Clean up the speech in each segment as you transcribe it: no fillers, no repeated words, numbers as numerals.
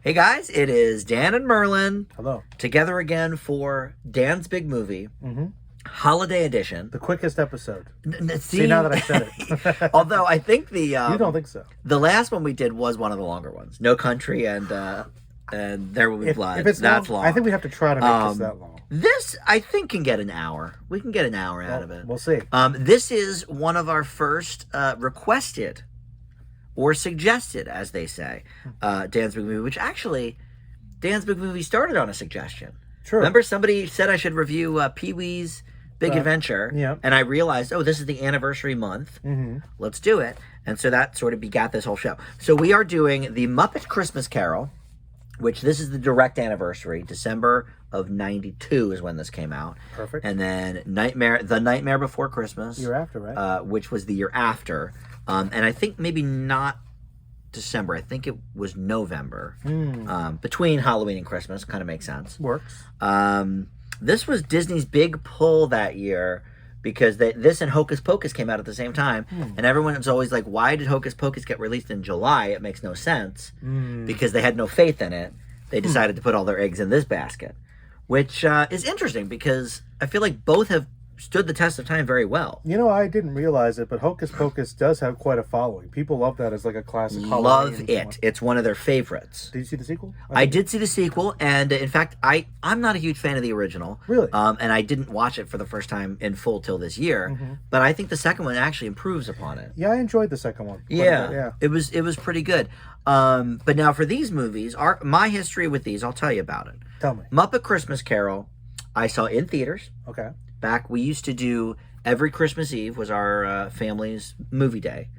Hey guys, it is Dan and Merlin. Hello. Together again for Dan's Big Movie, Holiday Edition. The quickest episode. See, See, now that I said it. although I think the You don't think so? the last one we did was one of the longer ones. No Country and There Will Be Blood. If it's That's long. I think we have to try to make this that long. This I think can get an hour. We can get an hour out of it. We'll see. This is one of our first requested or suggested, as they say, Dan's Big Movie, which actually, Dan's Big Movie started on a suggestion. True. Remember somebody said I should review Pee-wee's Big Adventure, yeah. And I realized, this is the anniversary month. Let's do it. And so that sort of begat this whole show. So we are doing the Muppet Christmas Carol, which this is the direct anniversary. December of 92 is when this came out. Perfect. And then The Nightmare Before Christmas. Year after, right? Which was the year after. And I think maybe not December. I think it was November. Between Halloween and Christmas. Kind of makes sense. Works. This was Disney's big pull that year because this and Hocus Pocus came out at the same time. And everyone's always like, why did Hocus Pocus get released in July? It makes no sense. Because they had no faith in it. They decided to put all their eggs in this basket. Which is interesting because I feel like both have stood the test of time very well. You know, I didn't realize it, but Hocus Pocus does have quite a following. People love that as like a classic Halloween. Love it. It's one of their favorites. Did you see the sequel? I did see the sequel, and in fact, I'm not a huge fan of the original. Really? And I didn't watch it for the first time in full till this year. But I think the second one actually improves upon it. Yeah, I enjoyed the second one. Yeah. It was pretty good. But now for these movies, my history with these, I'll tell you about it. Tell me. Muppet Christmas Carol, I saw in theaters. Okay. Back, we used to do every Christmas Eve was our family's movie day,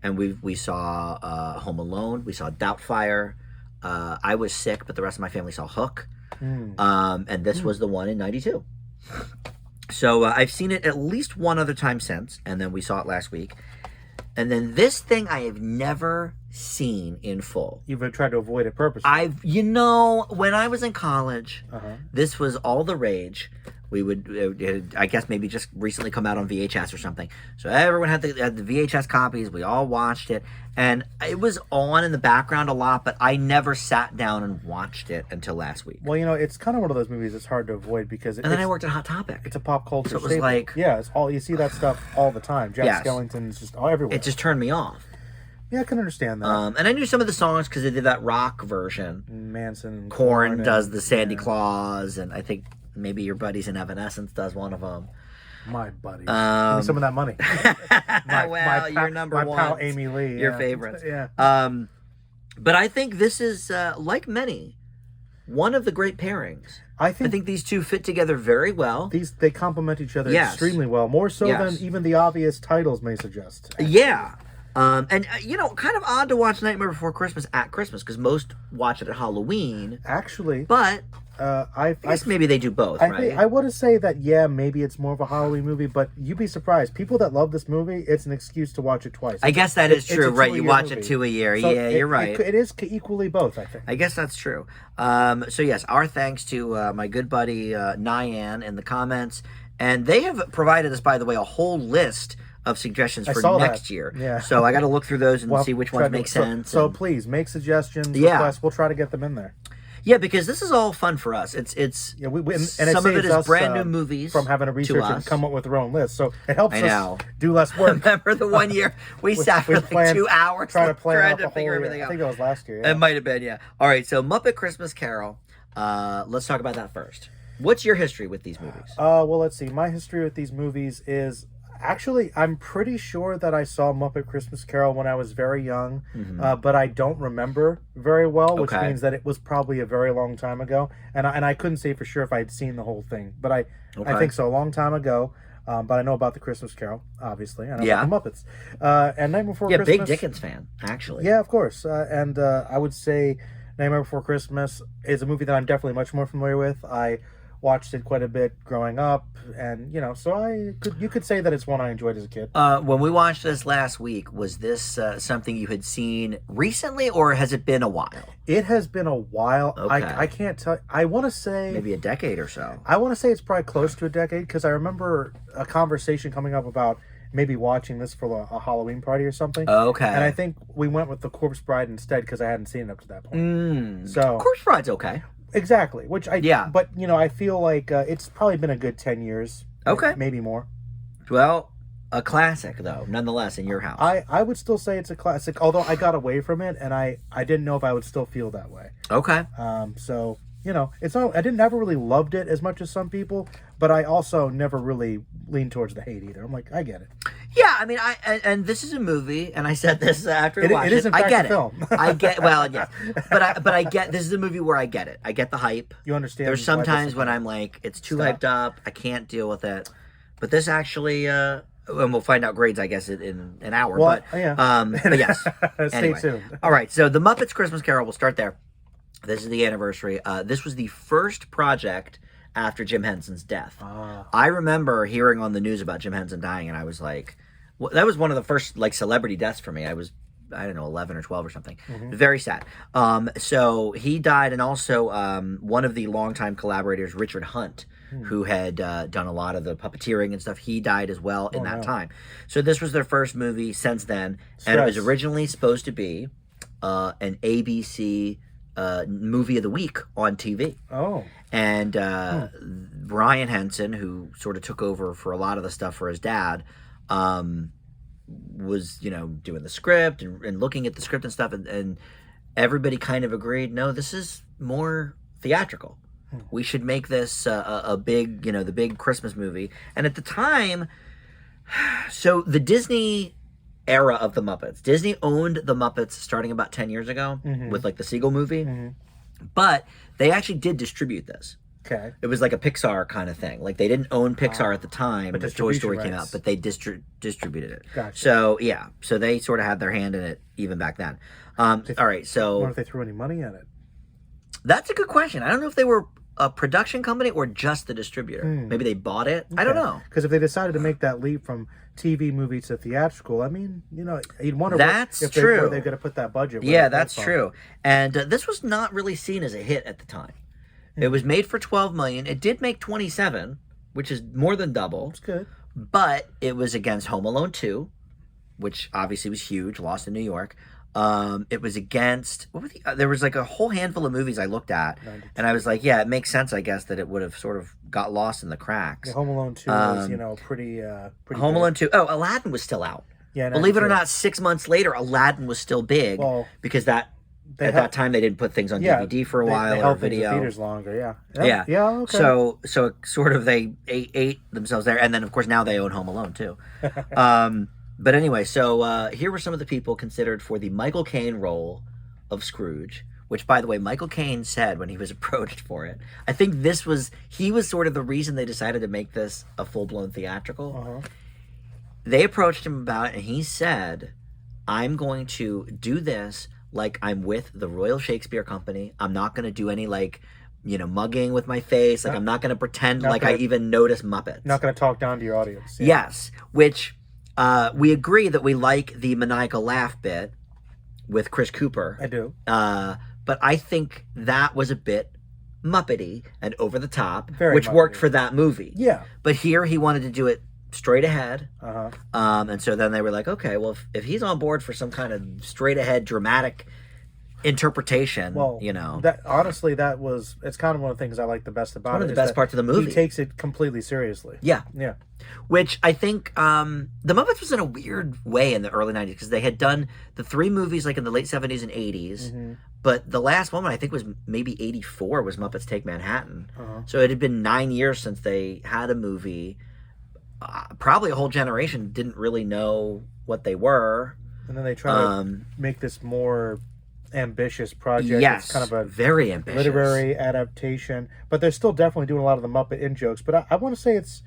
and we saw Home Alone, we saw Doubtfire. I was sick, but the rest of my family saw Hook, and this was the one in '92. So I've seen it at least one other time since, and then we saw it last week. And then this thing I have never seen in full. You've tried to avoid it purposely. When I was in college, this was all the rage. We would, I guess, maybe just recently come out on VHS or something. So everyone had the VHS copies. We all watched it. And it was on in the background a lot, but I never sat down and watched it until last week. Well, you know, it's kind of one of those movies that's hard to avoid because And then I worked at Hot Topic. It's a pop culture So it was staple. like... Yeah, it's all, you see that stuff all the time. Jack Skellington's just all everywhere. It just turned me off. Yeah, I can understand that. And I knew some of the songs because they did that rock version. Manson. Korn does the Sandy Claus, and I think maybe your buddies in Evanescence does one of them. My buddies. Give me some of that money. You're number one. My pal Amy Lee. Your favorite. Yeah. But I think this is, like many, one of the great pairings. I think these two fit together very well. They complement each other extremely well, more so than even the obvious titles may suggest. Actually. Yeah. And, kind of odd to watch Nightmare Before Christmas at Christmas, because most watch it at Halloween. Actually. But I guess maybe they do both, right? I want to say that, maybe it's more of a Halloween movie, but you'd be surprised. People that love this movie, it's an excuse to watch it twice. I guess that is true, right? You watch it 2 a year. So you're right. It is equally both, I think. I guess that's true. So, yes, our thanks to my good buddy Nyan in the comments. And they have provided us, by the way, a whole list of suggestions for next year. Yeah. So I got to look through those and see which ones make sense. So please make suggestions. Requests. We'll try to get them in there. Yeah, because this is all fun for us. It's some of it is brand new movies from having to research and come up with their own list. So it helps us do less work. Remember the one year we sat for like 2 hours trying to figure everything out. I think it was last year. Yeah. It might have been, yeah. All right, so Muppet Christmas Carol. Let's talk about that first. What's your history with these movies? Well, let's see. My history with these movies is... Actually, I'm pretty sure that I saw Muppet Christmas Carol when I was very young, but I don't remember very well, which means that it was probably a very long time ago. And I couldn't say for sure if I'd seen the whole thing, but I think so, a long time ago. But I know about the Christmas Carol, obviously, and I know about the Muppets. And Night Before Christmas... big Dickens fan, actually. Yeah, of course. And I would say Nightmare Before Christmas is a movie that I'm definitely much more familiar with. I watched it quite a bit growing up, and so you could say that it's one I enjoyed as a kid. When we watched this last week, was this something you had seen recently, or has it been a while? It has been a while. Okay. I can't tell. I want to say maybe a decade or so. I want to say it's probably close to a decade because I remember a conversation coming up about maybe watching this for a Halloween party or something. Okay. And I think we went with The Corpse Bride instead because I hadn't seen it up to that point. So Corpse Bride's okay. Exactly. Which but I feel like it's probably been a good 10 years. Okay. Maybe more. Well, a classic though, nonetheless, in your house. I would still say it's a classic, although I got away from it and I didn't know if I would still feel that way. Okay. So it's not. I didn't never really loved it as much as some people, but I also never really leaned towards the hate either. I'm like, I get it. Yeah, I mean, and this is a movie, and I said this after watching it. It is in fact I get a film. I get yeah, but I get this is a movie where I get it. I get the hype. You understand? There's sometimes when I'm like, it's too hyped up. I can't deal with it. But this actually, and we'll find out grades, I guess, in an hour. Well, but yes. Stay Anyway. tuned. All right, so the Muppets Christmas Carol. We'll start there. This is the anniversary. This was the first project after Jim Henson's death. I remember hearing on the news about Jim Henson dying, and I was like, well, that was one of the first like celebrity deaths for me. I was, I don't know, 11 or 12 or something. Very sad. So he died, and also one of the longtime collaborators, Richard Hunt, who had done a lot of the puppeteering and stuff, he died as well in that time. So this was their first movie since then, and it was originally supposed to be an ABC movie of the week on TV. And Brian Henson, who sort of took over for a lot of the stuff for his dad, was doing the script and looking at the script and stuff, and everybody kind of agreed, no, this is more theatrical. We should make this a big, the big Christmas movie. And at the time, so the Disney era of the Muppets, Disney owned the Muppets starting about 10 years ago with like the Seagull movie, but they actually did distribute this. Okay. It was like a Pixar kind of thing. Like they didn't own Pixar at the time when Toy Story came out, but they distributed it. Gotcha. So yeah, so they sort of had their hand in it even back then. All right, so I wonder if they threw any money at it. That's a good question. I don't know if they were a production company or just the distributor. Maybe they bought it. Okay. I don't know. Because if they decided to make that leap from TV movie to theatrical, I mean, you'd wonder that's if true. Where they're going to put that budget. Yeah, that's true. And this was not really seen as a hit at the time. It was made for $12 million. It did make 27, which is more than double. That's good. But it was against Home Alone 2, which obviously was huge, lost in New York. It was against there was like a whole handful of movies I looked at, and I was like, yeah, it makes sense, I guess, that it would have sort of got lost in the cracks. Yeah, Home Alone 2 was pretty Home Alone 2. Oh, Aladdin was still out. Yeah, believe it or not, 6 months later, Aladdin was still big because that that time they didn't put things on DVD for a while or video. Theaters longer, yeah. Okay. So sort of they ate themselves there, and then of course now they own Home Alone too. But anyway, so here were some of the people considered for the Michael Caine role of Scrooge, which, by the way, Michael Caine said when he was approached for it. I think he was sort of the reason they decided to make this a full-blown theatrical. They approached him about it, and he said, I'm going to do this like I'm with the Royal Shakespeare Company. I'm not going to do any, mugging with my face. Like, I'm not going to pretend I even notice Muppets. Not going to talk down to your audience. Yeah. Yes, which... we agree that we like the maniacal laugh bit with Chris Cooper. I do. But I think that was a bit Muppety and over the top, Muppety. which worked for that movie. Yeah. But here he wanted to do it straight ahead. And so then they were like, okay, well, if he's on board for some kind of straight ahead dramatic interpretation, that honestly, it's kind of one of the things I like the best about it. One of the best parts of the movie. He takes it completely seriously. Yeah. Which I think the Muppets was in a weird way in the early 90s because they had done the 3 movies like in the late 70s and 80s, but the last one I think was maybe 84 was Muppets Take Manhattan. So it had been 9 years since they had a movie. Probably a whole generation didn't really know what they were. And then they try to make this more ambitious project. Yes, it's kind of a very ambitious literary adaptation, but they're still definitely doing a lot of the Muppet in-jokes. But I want to say it's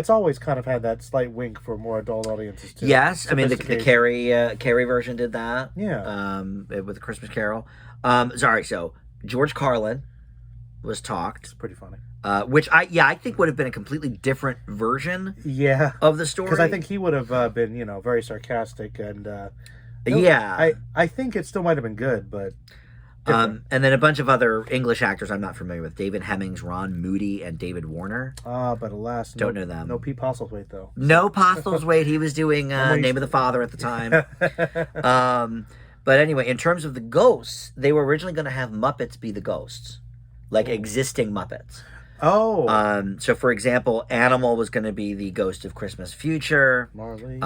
always kind of had that slight wink for more adult audiences too. Yes, I mean the Carrie version did that. Yeah. With the Christmas Carol. So George Carlin was talked. It's pretty funny. Which I think would have been a completely different version. Yeah. Of the story, because I think he would have been very sarcastic and. I I think it still might have been good, but And then a bunch of other English actors I'm not familiar with. David Hemmings, Ron Moody, and David Warner. But alas, don't know them. No Pete Postlethwaite, though. No Postlethwaite. He was doing Name of the Father at the time. But anyway, in terms of the ghosts, they were originally going to have Muppets be the ghosts, like existing Muppets. Oh. So, for example, Animal was going to be the ghost of Christmas Future. Marley.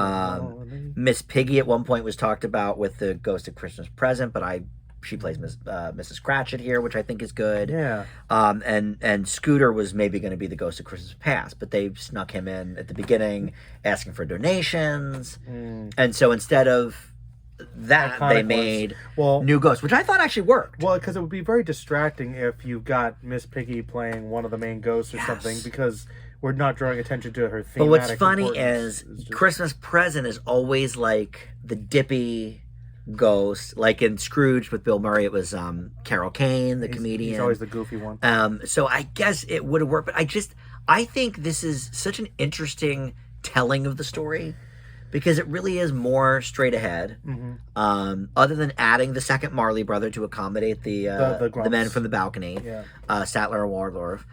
Miss Piggy at one point was talked about with the ghost of Christmas Present, but she plays Mrs. Cratchit here, which I think is good. Yeah. And Scooter was maybe going to be the ghost of Christmas Past, but they snuck him in at the beginning, asking for donations, and so instead of that, they made new ghosts, which I thought actually worked. Well, because it would be very distracting if you've got Miss Piggy playing one of the main ghosts or something, because we're not drawing attention to her thematic. But what's funny is Christmas Present is always like the dippy ghost. Like in Scrooge with Bill Murray, it was Carol Kane, the comedian. He's always the goofy one. So I guess it would have worked, but I think this is such an interesting telling of the story, because it really is more straight ahead. Other than adding the second Marley brother to accommodate the men from the balcony, Statler and Waldorf.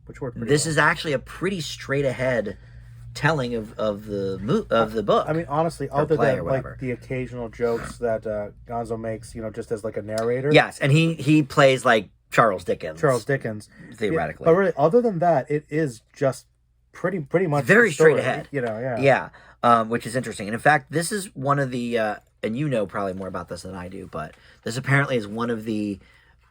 Which worked pretty this well. is actually a pretty straight ahead telling of the book. I mean, honestly, other than like the occasional jokes that Gonzo makes, just as like a narrator. Yes, and he plays like Charles Dickens. Theoretically. But really, other than that, it is just pretty much very straight ahead. Yeah. Which is interesting. And in fact, this is one of the and you know probably more about this than I do, but this apparently is one of the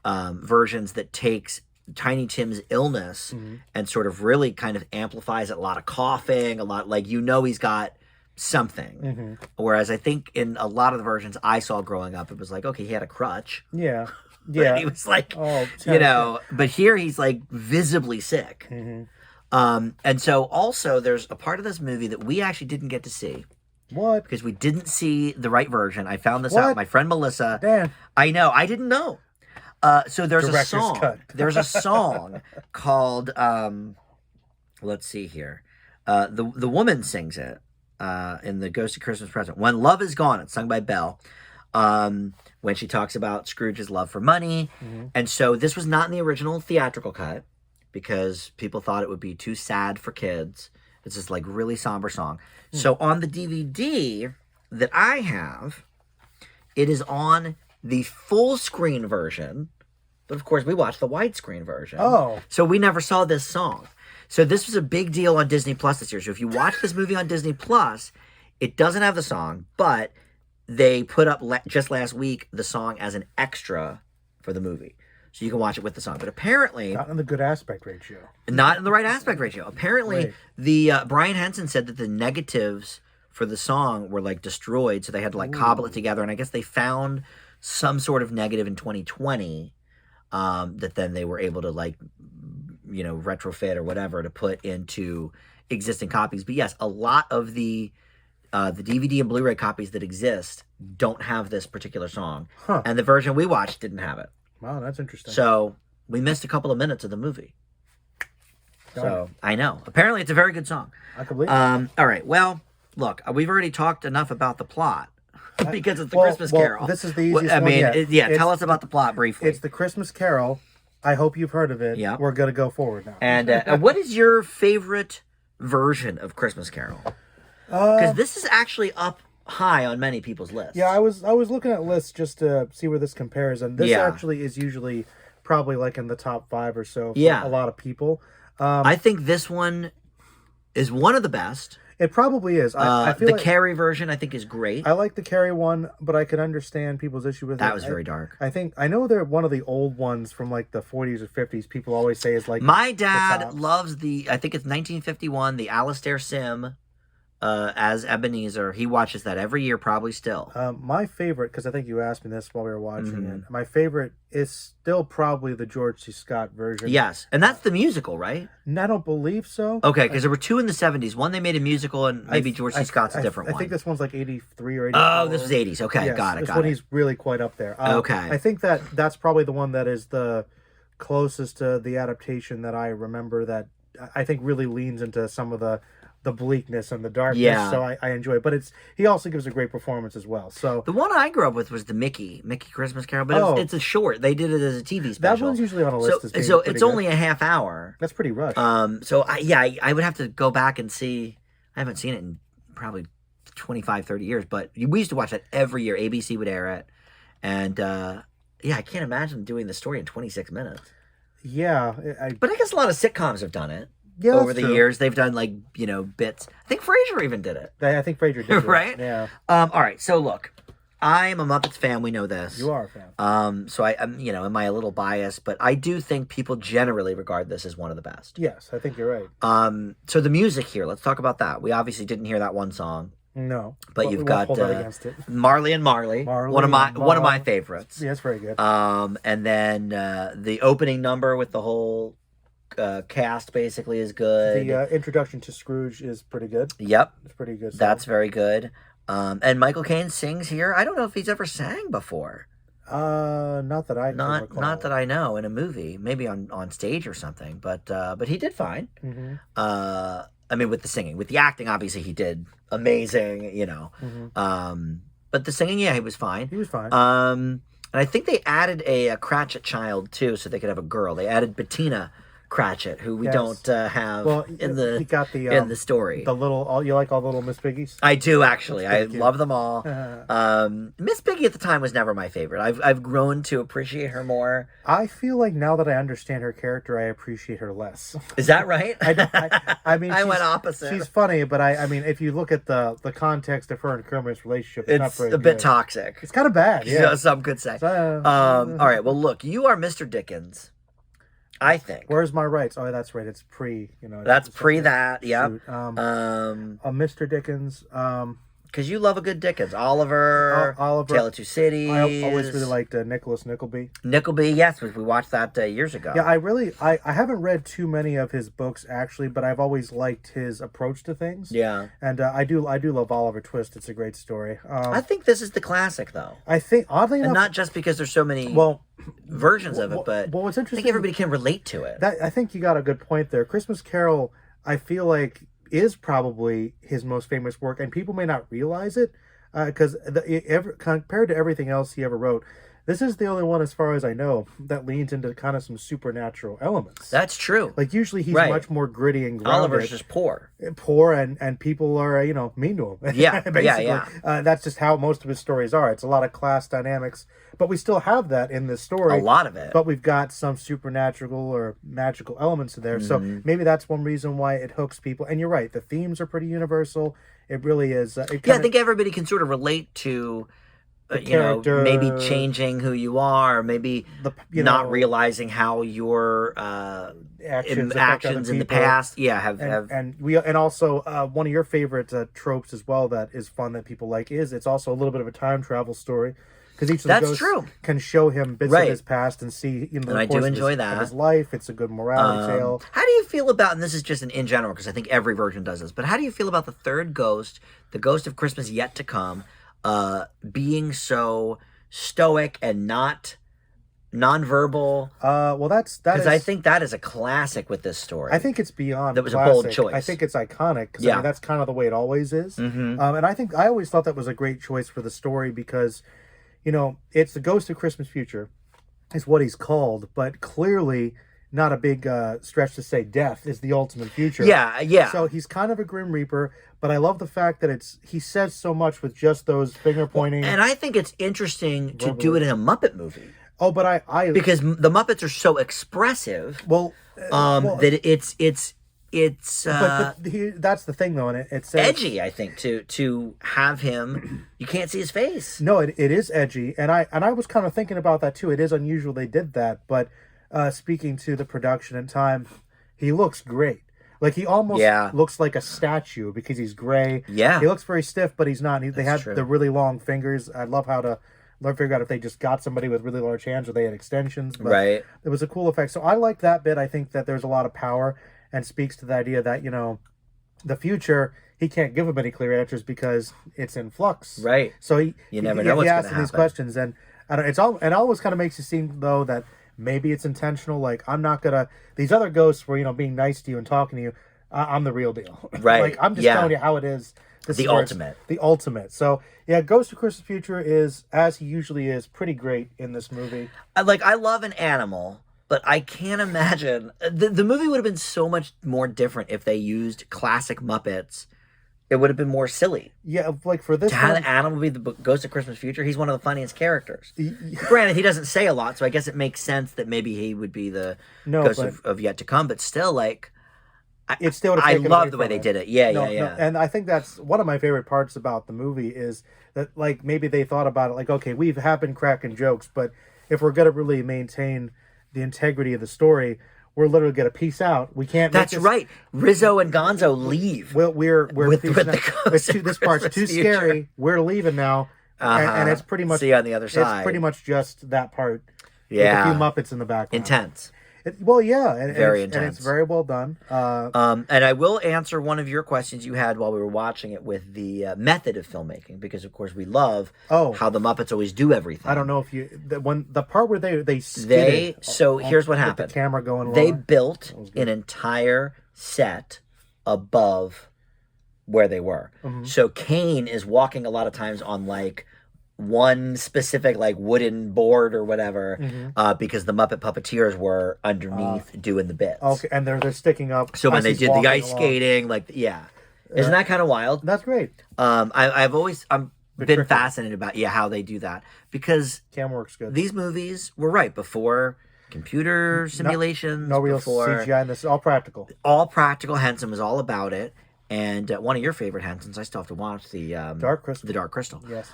versions that takes Tiny Tim's illness and sort of really kind of amplifies it. A lot of coughing, a lot he's got something. Whereas I think in a lot of the versions I saw growing up, it was like, okay, he had a crutch. Yeah. He was like, but here he's like visibly sick. And so also there's a part of this movie that we actually didn't get to see. What? Because we didn't see the right version. I found this out. My friend Melissa. Damn. I know. I didn't know. So there's a song. There's a song called, let's see here. The woman sings it in The Ghost of Christmas Present. When Love Is Gone. It's sung by Belle. When she talks about Scrooge's love for money. And so this was not in the original theatrical cut, because people thought it would be too sad for kids. It's this like really somber song. So on the DVD that I have, it is on the full screen version, but of course we watched the widescreen version. So we never saw this song. So this was a big deal on Disney Plus this year. So if you watch this movie on Disney Plus, it doesn't have the song, but they put up just last week the song as an extra for the movie. So you can watch it with the song. But apparently... Not in the good aspect ratio. Not in the right aspect ratio. Apparently, the Brian Henson said that the negatives for the song were, like, destroyed, so they had to, like, cobble it together. And I guess they found some sort of negative in 2020 that then they were able to, like, retrofit or whatever to put into existing copies. But yes, a lot of the DVD and Blu-ray copies that exist don't have this particular song. And the version we watched didn't have it. Wow, that's interesting. So we missed a couple of minutes of the movie. So I know. Apparently, it's a very good song. I can believe it. All right. Well, look, we've already talked enough about the plot because it's the Christmas Carol. This is the easiest one yet. Tell us about the plot briefly. It's the Christmas Carol. I hope you've heard of it. Yeah. We're going to go forward now. And what is your favorite version of Christmas Carol? Because this is actually up high on many people's lists. Yeah, I was looking at lists just to see where this compares, and this actually is usually probably like in the top 5 or so for a lot of people. I think this one is one of the best. It probably is. I feel the Carrie version, I think, is great. I like the Carrie one, but I could understand people's issue with it. That was very dark. I know they're one of the old ones from like the 40s or 50s. People always say is like my dad loves I think it's 1951, the Alastair Sim. As Ebenezer, he watches that every year, probably still. My favorite, because I think you asked me this while we were watching it. My favorite is still probably the George C. Scott version. Yes, and that's the musical, right? And I don't believe so. Okay, because there were 2 in the 70s. One they made a musical, and maybe George C. Scott's a different one. I think this one's like 83 or 84. Oh, this was 80s. Okay, got it. This one he's really quite up there. Okay. I think that's probably the one that is the closest to the adaptation that I remember that I think really leans into some of the the bleakness and the darkness. Yeah. So I enjoy it. But he also gives a great performance as well. So the one I grew up with was the Mickey Christmas Carol, but it's a short. They did it as a TV special. That one's usually on a list. So it's only a half hour. That's pretty rushed. So I would have to go back and see. I haven't seen it in probably 25, 30 years, but we used to watch that every year. ABC would air it, and I can't imagine doing the story in 26 minutes. Yeah, but I guess a lot of sitcoms have done it. Yeah, over the years, they've done bits. I think Frasier even did it. I think Frasier did it. Right? Yeah. All right. So look, I'm a Muppets fan. We know this. You are a fan. So I'm am I a little biased? But I do think people generally regard this as one of the best. Yes, I think you're right. So the music here. Let's talk about that. We obviously didn't hear that one song. No, but you've got Marley and Marley, one of my favorites. Yeah, it's very good. And then the opening number with the whole cast basically is good. The introduction to Scrooge is pretty good. Yep, it's pretty good. That's very good. And Michael Caine sings here. I don't know if he's ever sang before. Not that I not that I know in a movie, maybe on stage or something. But he did fine. Mm-hmm. I mean, with the singing, with the acting, obviously he did amazing. Mm-hmm. But the singing, he was fine. He was fine. And I think they added a Cratchit child too, so they could have a girl. They added Bettina Cratchit, who we don't have in the story. The little, you like all the little Miss Piggies? I do actually. I love them all. Miss Piggy at the time was never my favorite. I've grown to appreciate her more. I feel like now that I understand her character, I appreciate her less. Is that right? I mean, I went opposite. She's funny, but I mean, if you look at the context of her and Kermit's relationship, it's not very a bit toxic. It's kind of bad. Yeah, some could say. All right. Well, look, you are Mr. Dickens. I think. Where's my rights? Oh, that's right. It's pre. That's pre that. Yep. Mr. Dickens. Because you love a good Dickens. Oliver. Tale of Two Cities. I always really liked Nicholas Nickleby. Nickleby, yes, we watched that years ago. Yeah, I haven't read too many of his books actually, but I've always liked his approach to things. Yeah. And I do love Oliver Twist. It's a great story. I think this is the classic, though. I think oddly enough, and not just because there's so many. Versions of it, but what's interesting, I think everybody can relate to it. I think you got a good point there. Christmas Carol, I feel like, is probably his most famous work, and people may not realize it because compared to everything else he ever wrote, this is the only one, as far as I know, that leans into kind of some supernatural elements. That's true. Like usually he's much more gritty and grounded. Oliver's just poor, and people are mean to him. Yeah, basically. yeah. That's just how most of his stories are. It's a lot of class dynamics, but we still have that in this story. A lot of it. But we've got some supernatural or magical elements there. So maybe that's one reason why it hooks people. And you're right, the themes are pretty universal. It really is. I think everybody can sort of relate to. Maybe changing who you are, maybe not realizing how your actions in the past, and also one of your favorite tropes as well that is fun that people like is it's also a little bit of a time travel story because each of the ghosts can show him bits of his past and see and I do enjoy that of his life. It's a good morality tale. How do you feel about, and this is just in general because I think every version does this, but how do you feel about the third ghost, the ghost of Christmas yet to come? Being so stoic and not nonverbal. That's because I think that is a classic with this story. I think it's beyond. That was classic. a bold choice. I think it's iconic because that's kind of the way it always is. Mm-hmm. And I think I always thought that was a great choice for the story because, it's the Ghost of Christmas Future, is what he's called, but clearly. Not a big stretch to say death is the ultimate future. Yeah. So he's kind of a Grim Reaper, but I love the fact that he says so much with just those finger pointing. And I think it's interesting to do it in a Muppet movie. Oh, but I because the Muppets are so expressive. That it's. But that's the thing, though, and it says edgy. I think to have him, you can't see his face. No, it is edgy, and I was kind of thinking about that too. It is unusual they did that, but. Speaking to the production and time, he looks great. Like he almost looks like a statue because he's gray. Yeah, he looks very stiff, but he's not. They have the really long fingers. I'd love to figure out if they just got somebody with really large hands or they had extensions. But right, it was a cool effect. So I like that bit. I think that there's a lot of power and speaks to the idea that the future. He can't give them any clear answers because it's in flux. Right. So you never know what's going to happen. These questions, and it always kind of makes you seem though that. Maybe it's intentional. Like I'm not gonna. These other ghosts were, being nice to you and talking to you. I'm the real deal. Right. Like, I'm just Yeah. telling you how it is. This The is where it's ultimate. the ultimate. So yeah, Ghost of Christmas Future is, as he usually is, pretty great in this movie. I love an animal, but I can't imagine the movie would have been so much more different if they used classic Muppets. It would have been more silly. Yeah, like for this To have one, the animal be the Ghost of Christmas Future, he's one of the funniest characters. Granted, he doesn't say a lot, so I guess it makes sense that maybe he would be the no, Ghost but of Yet to Come, but still, like, it still would have I taken love away the way from they it. did it. Yeah, No, yeah, no, yeah. and I think that's one of my favorite parts about the movie is that, like, maybe they thought about it like, okay, we have been cracking jokes, but if we're gonna really maintain the integrity of the story, we're literally gonna peace out. We can't. That's make this, right. Rizzo and Gonzo leave. We're With peacing the out. Ghost of This part's Christmas too Future. scary. We're leaving now, and it's pretty much See you on the other side. It's pretty much just that part. Yeah. With a few Muppets in the background. Intense. Well, yeah, and, Very and it's intense. very well done. And I will answer one of your questions you had while we were watching it with the method of filmmaking, because of course we love how the Muppets always do everything. I don't know if you when the part where they skidded here's what happened. With the camera going. They wrong. built an entire set above where they were. Mm-hmm. So Kane is walking a lot of times on like one specific like wooden board or whatever, because the Muppet puppeteers were underneath doing the bits. Okay, and they're sticking up. So when as they he's did the walking ice along. skating, like isn't that kind of wild? That's great. I've always been tricky. fascinated about how they do that, because Cam works good. these movies were right before computer simulations, No real before CGI in this. All practical. all practical. Henson was all about it, and one of your favorite Hensons, I still have to watch the Dark Crystal. The Dark Crystal. Yes.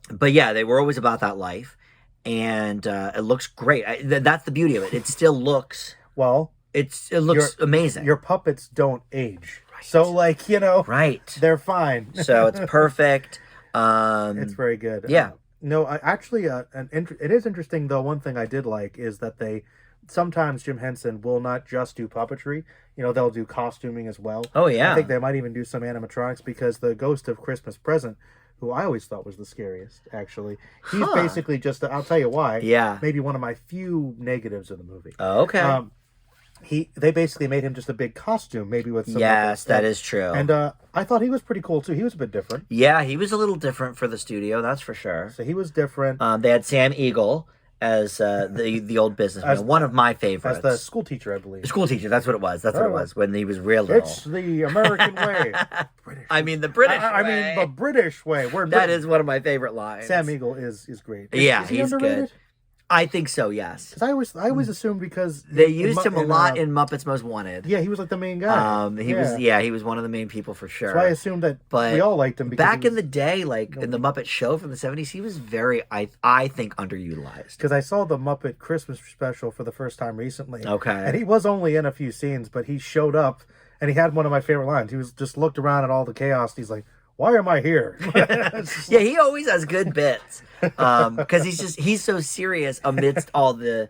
But yeah, they were always about that life, and it looks great. That's the beauty of it. It still looks. Well, it looks amazing. Your puppets don't age, so like right. they're fine. So it's perfect. It's very good. Yeah. No, I actually, it is interesting though. One thing I did like is that sometimes Jim Henson will not just do puppetry. They'll do costuming as well. Oh yeah. I think they might even do some animatronics, because the Ghost of Christmas Present, who I always thought was the scariest, actually, he's basically just. I'll tell you why. Yeah. Maybe one of my few negatives of the movie. Oh, okay. They basically made him just a big costume, maybe with some. Yes, that is true. And I thought he was pretty cool too. He was a bit different. Yeah, he was a little different for the studio, that's for sure. So he was different. They had Sam Eagle as the old businessman, one of my favorites. As the school teacher, I believe. The school teacher, that's what it was. That's what it was when he was real little. It's the American way. British. I mean, the British way. I mean, the British way. That is one of my favorite lines. Sam Eagle is great. Yeah, is he he's underrated? good. I think so, yes. Because I always assumed because They used him a lot in Muppets Most Wanted. Yeah, he was like the main guy. He was one of the main people for sure. So I assumed that But we all liked him. Because back in the day, like in the Muppet Show from the 70s, he was very, I think, underutilized. Because I saw the Muppet Christmas special for the first time recently. Okay. And he was only in a few scenes, but he showed up and he had one of my favorite lines. He was just looked around at all the chaos. And he's like, "Why am I here?" Yeah, he always has good bits, because he's so serious amidst all the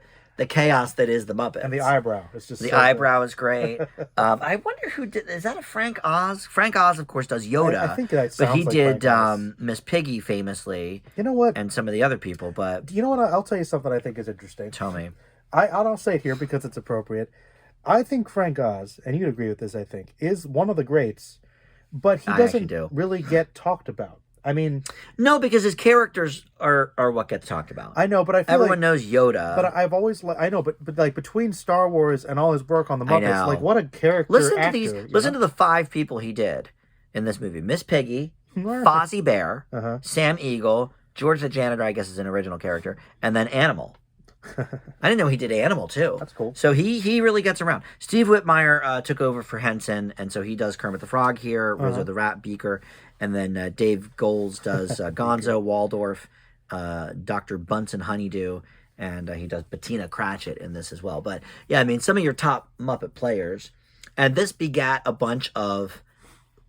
chaos that is the Muppets. And the eyebrow. It's just the eyebrow is great. I wonder who did. Is that a Frank Oz? Frank Oz, of course, does Yoda. I think that but he sounds like did Frank Oz. Miss Piggy famously. You know what? And some of the other people, but You know what? I'll tell you something I think is interesting. tell me. I'll say it here because it's appropriate. I think Frank Oz, and you'd agree with this, I think, is one of the greats, but he I doesn't actually do. really get talked about. I mean, No, because his characters are what gets talked about. I know, but I feel Everyone like, knows Yoda. But I've always, I know, but like between Star Wars and all his work on the I Muppets, know. like what a character listen actor. to these. Listen to the 5 people he did in this movie: Miss Piggy, Right. Fozzie Bear, Uh-huh. Sam Eagle, George the janitor. I guess is an original character, and then Animal. I didn't know he did Animal too. That's cool. So he really gets around. Steve Whitmire took over for Henson, and so he does Kermit the Frog here, Rizzo the Rat, Beaker, and then Dave Goles does Gonzo, Waldorf, Dr. Bunsen Honeydew, and he does Bettina Cratchit in this as well. But yeah, I mean, some of your top Muppet players, and this begat a bunch of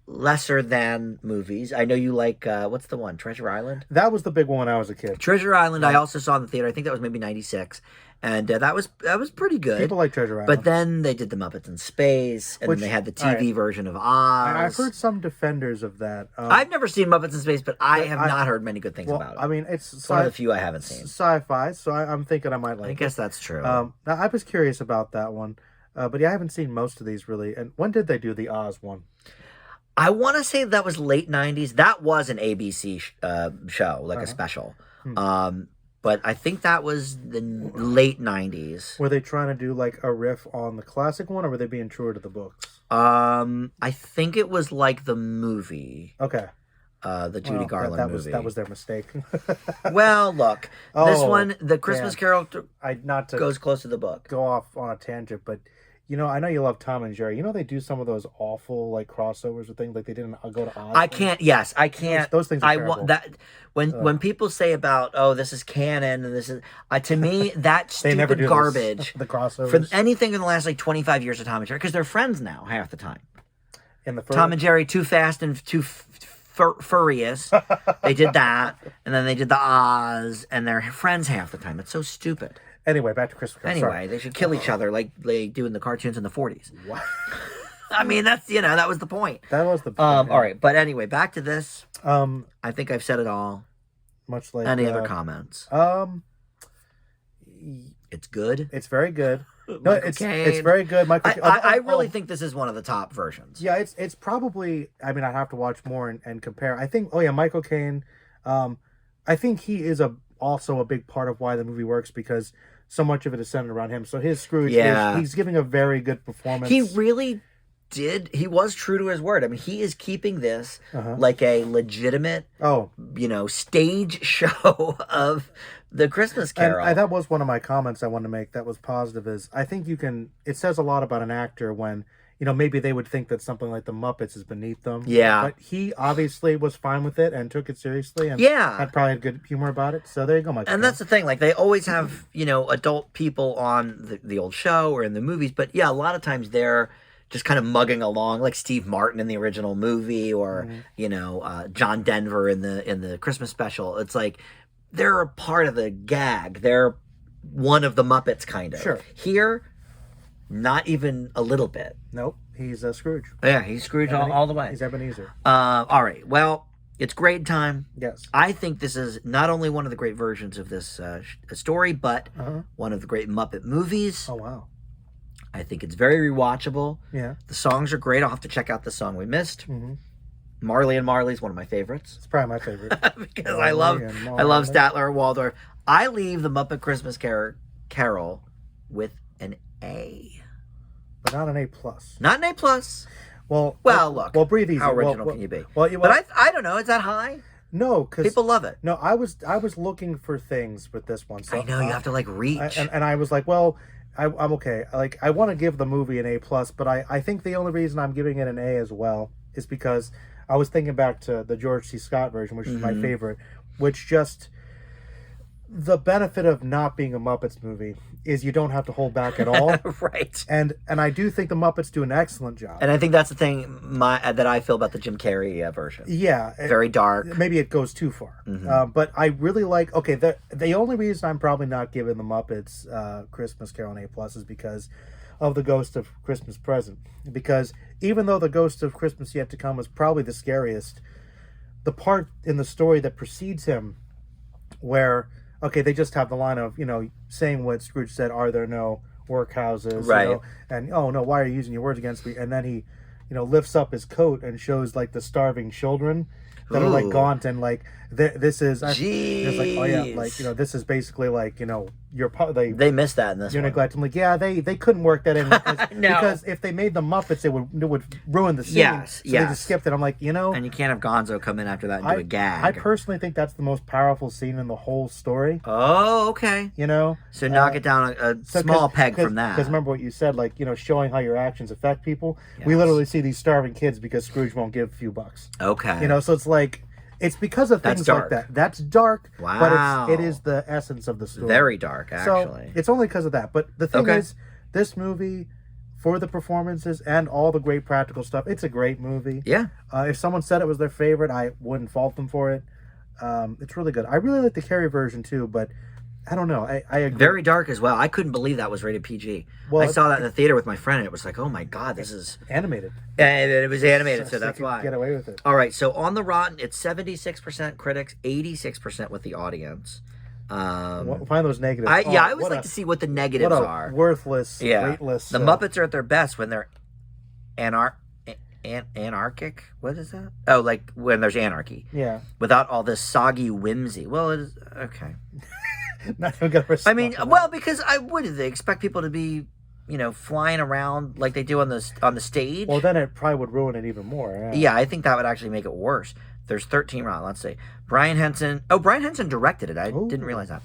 lesser than movies. I know you like what's the one? Treasure Island? That was the big one when I was a kid. Treasure Island I also saw in the theater. I think that was maybe 96. And that was pretty good. People like Treasure Island. But then they did the Muppets in Space, and Which- then they had the all TV right. version of Oz. I've heard some defenders of that. I've never seen Muppets in Space, but I have I- not heard many good things well, about it. I mean, It's one of the few I haven't seen. sci-fi, so I'm thinking I might like I guess that's true. Now, I was curious about that one. But yeah, I haven't seen most of these really. And when did they do the Oz one? I want to say that was late 90s. That was an ABC show, like a special. But I think that was the late 90s. Were they trying to do like a riff on the classic one, or were they being truer to the books? I think it was like the movie. Okay. The Judy Garland movie. That was their mistake. Well, look, this one, The Christmas Carol, not to goes close to the book. Go off on a tangent, but I know you love Tom and Jerry. They do some of those awful like crossovers or things like they didn't Go to Oz. I can't. Yes, I can't. Those things. Are terrible. Want that when people say about this is canon and this is to me that's stupid garbage. The crossovers for anything in the last like 25 years of Tom and Jerry, because they're friends now half the time. In the Tom and Jerry, Too Fast and Too Furious. They did that, and then they did the Oz, and they're friends half the time. It's so stupid. Anyway, back to Christmas Carol. Anyway, they should kill each other like they do in the cartoons in the 40s. What? I mean, that's that was the point. That was the point. All right, but anyway, back to this. I think I've said it all. Much like any other comments? It's good. It's very good. No, it's very good. I really think this is one of the top versions. Yeah, it's probably. I mean, I'd have to watch more and compare. I think. Oh yeah, Michael Caine. I think he is also a big part of why the movie works, because so much of it is centered around him. So his Scrooge, he's giving a very good performance. He really did. He was true to his word. I mean, he is keeping this like a legitimate, stage show of the Christmas Carol. And that was one of my comments I wanted to make that was positive, is I think it says a lot about an actor when, maybe they would think that something like the Muppets is beneath them. Yeah. But he obviously was fine with it and took it seriously and had probably had good humor about it. So there you go, Mike. And that's the thing. Like, they always have, adult people on the old show or in the movies. But, yeah, a lot of times they're just kind of mugging along, like Steve Martin in the original movie or, John Denver in the Christmas special. It's like they're a part of the gag. They're one of the Muppets, kind of. Sure. Here, not even a little bit. Nope. He's Scrooge. Yeah, he's Scrooge all the way. He's Ebenezer. All right. Well, it's grade time. Yes. I think this is not only one of the great versions of this story, but one of the great Muppet movies. Oh, wow. I think it's very rewatchable. Yeah. The songs are great. I'll have to check out the song we missed. Marley and Marley's one of my favorites. It's probably my favorite. Because I love Statler Waldorf. I leave the Muppet Christmas Carol with an A. But not an A+. Not an A+. Well, look. Well, breathe easy. How original can you be? But I don't know. Is that high? No, because people love it. No, I was looking for things with this one. So I know you have to reach. And I was like, well, I'm okay. Like, I want to give the movie an A+, but I think the only reason I'm giving it an A as well is because I was thinking back to the George C. Scott version, which is my favorite, which just the benefit of not being a Muppets movie is you don't have to hold back at all. Right. And I do think the Muppets do an excellent job. And I think that's the thing that I feel about the Jim Carrey version. Yeah. Very dark. Maybe it goes too far. But I really like, the only reason I'm probably not giving the Muppets Christmas Carol an A+ is because of the Ghost of Christmas Present. Because even though the Ghost of Christmas Yet to Come is probably the scariest, the part in the story that precedes him where... Okay, they just have the line of, saying what Scrooge said, are there no workhouses? Right. And, oh, no, why are you using your words against me? And then he, lifts up his coat and shows, the starving children that are, gaunt and, this is... It's like, oh, yeah, this is basically, you're... They missed that in this you're one. neglecting. Like, yeah, they couldn't work that in. No. Because if they made the Muppets, it would ruin the scene. Yes, so they just skipped it. I'm like, And you can't have Gonzo come in after that and do a gag. I personally think that's the most powerful scene in the whole story. Oh, okay. So knock it down a small peg from that. Because remember what you said, showing how your actions affect people. Yes. We literally see these starving kids because Scrooge won't give a few bucks. Okay. So it's like... It's because of things like that. That's dark, wow. But it is the essence of the story. Very dark, actually. So it's only because of that. But the thing is, this movie, for the performances and all the great practical stuff, it's a great movie. Yeah. If someone said it was their favorite, I wouldn't fault them for it. It's really good. I really like the Carrie version too, but I don't know. I agree. Very dark as well. I couldn't believe that was rated PG. Well, I saw that in the theater with my friend, and it was like, oh my God, this is... animated. And it was animated, so that's why. Get away with it. All right, so on the Rotten, it's 76% critics, 86% with the audience. Find those negatives. I always like to see what the negatives are. Worthless, weightless. The Muppets are at their best when they're anarchic. What is that? Oh, like when there's anarchy. Yeah. Without all this soggy whimsy. Well, it is okay. Not even gonna respond. I mean, well, because what do they expect people to be? Flying around like they do on the stage. Well, then it probably would ruin it even more. Yeah, I think that would actually make it worse. There's 13 rounds. Let's see. Brian Henson. Oh, Brian Henson directed it. I didn't realize that.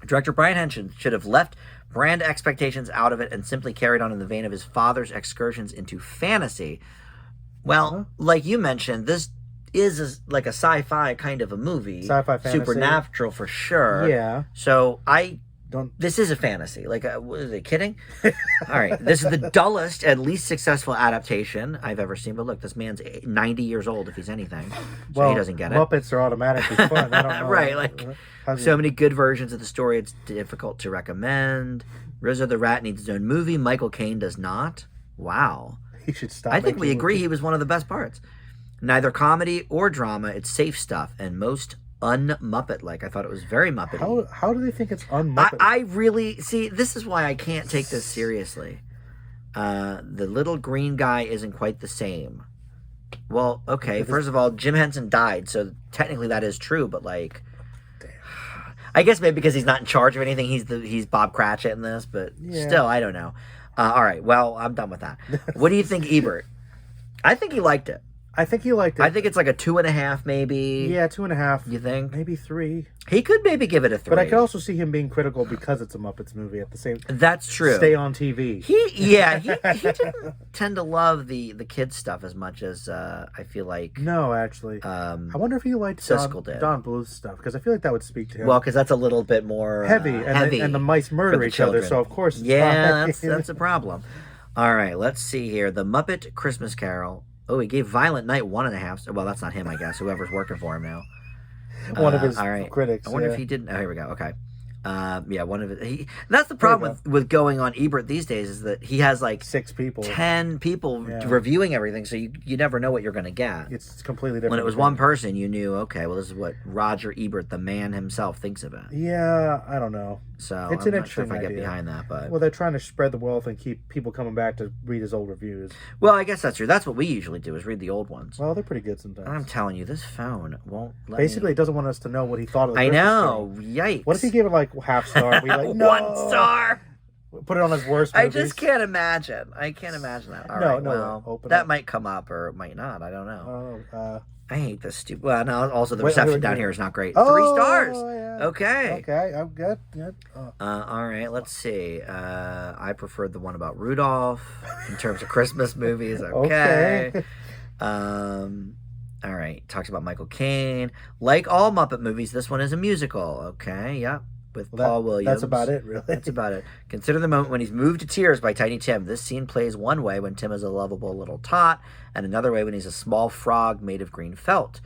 Director Brian Henson should have left brand expectations out of it and simply carried on in the vein of his father's excursions into fantasy. Well, like you mentioned, this is like a sci-fi kind of a movie. Sci-fi fantasy. Supernatural for sure. Yeah. So this is a fantasy. Like, was they kidding? All right. This is the dullest and least successful adaptation I've ever seen. But look, this man's 90 years old, if he's anything. So he doesn't get it. Muppets are automatically fun. I don't know. Right. Like, so many good versions of the story, it's difficult to recommend. Rizzo the Rat needs his own movie. Michael Caine does not. Wow. He should stop. I think we agree he was one of the best parts. Neither comedy or drama. It's safe stuff and most un-Muppet-like. I thought it was very Muppet-y. How do they think it's un-Muppet? I really... See, this is why I can't take this seriously. The little green guy isn't quite the same. Well, okay, first of all, Jim Henson died, so technically that is true, but like... Damn. I guess maybe because he's not in charge of anything, he's Bob Cratchit in this, but still, I don't know. All right, well, I'm done with that. What do you think, Ebert? I think he liked it. I think he liked it. I think it's like a 2.5, maybe. Yeah, 2.5. You think? Maybe 3. He could maybe give it a 3. But I could also see him being critical because it's a Muppets movie at the same time. That's true. Stay on TV. He didn't tend to love the kids stuff as much as I feel like. No, actually. I wonder if he liked Don Bluth's stuff, because I feel like that would speak to him. Well, because that's a little bit more heavy, and the mice murder each other, so of course it's that's a problem. All right, let's see here. The Muppet Christmas Carol. Oh, he gave Violent Night 1.5. Well, that's not him, I guess. Whoever's working for him now. One of his critics. I wonder if he didn't. Oh, here we go. Okay. One of it. That's the problem with going on Ebert these days is that he has like 6 people, 10 people reviewing everything, so you never know what you're going to get. It's completely different. When it was one person, you knew, okay, well, this is what Roger Ebert, the man himself, thinks of it. Yeah, I don't know. So it's I'm an not sure if I get behind that, but well, they're trying to spread the wealth and keep people coming back to read his old reviews. Well, I guess that's true. That's what we usually do is read the old ones. Well, they're pretty good sometimes. I'm telling you, this phone won't let Basically, it doesn't want us to know what he thought of the I Christmas know. story. Yikes. What if he gave it like half star? We like no. 1 star. Put it on his worst movies. I just can't imagine. I can't imagine that. All right, well, that might come up or it might not. I don't know. I hate this stupid. Well, no. Also, the reception down here is not great. 3 stars. Yeah. Okay. Okay, I'm good. Good. All right. Let's see. I preferred the one about Rudolph in terms of Christmas movies. Okay. All right. Talks about Michael Caine. Like all Muppet movies, this one is a musical. Okay. Yep. With Paul Williams. That's about it, really. That's about it. Consider the moment when he's moved to tears by Tiny Tim. This scene plays one way when Tim is a lovable little tot, and another way when he's a small frog made of green felt.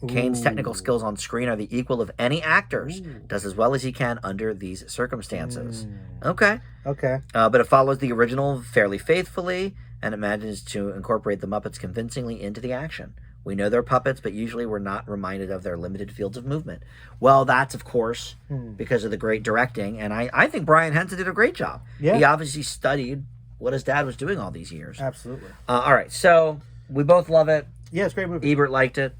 Caine's technical skills on screen are the equal of any actor's. Does as well as he can under these circumstances. Okay. But it follows the original fairly faithfully and it manages to incorporate the Muppets convincingly into the action. We know they're puppets, but usually we're not reminded of their limited fields of movement. Well, that's, of course, because of the great directing. And I think Brian Henson did a great job. Yeah. He obviously studied what his dad was doing all these years. Absolutely. All right. So we both love it. Yeah, it's a great movie. Ebert liked it.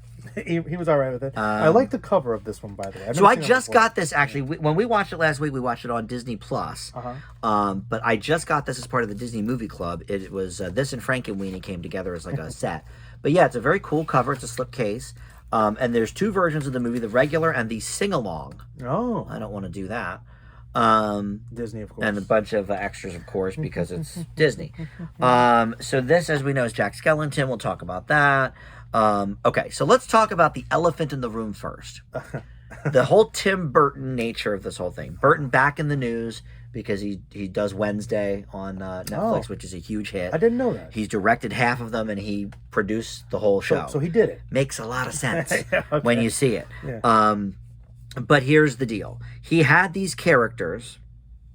He was all right with it. I like the cover of this one, by the way. So I just got this, actually. When we watched it last week, we watched it on Disney+. Plus. But I just got this as part of the Disney Movie Club. It was this and Frankenweenie came together as like a set. But yeah, it's a very cool cover. It's a slipcase. And there's 2 versions of the movie, the regular and the sing-along. Oh. I don't want to do that. Disney, of course. And a bunch of extras, of course, because it's Disney. So this, as we know, is Jack Skellington. We'll talk about that. Okay, so let's talk about the elephant in the room first. The whole Tim Burton nature of this whole thing. Burton back in the news because he does Wednesday on Netflix, which is a huge hit. I didn't know that. He's directed half of them and he produced the whole show. So he did it. Makes a lot of sense when you see it. Yeah. But here's the deal. He had these characters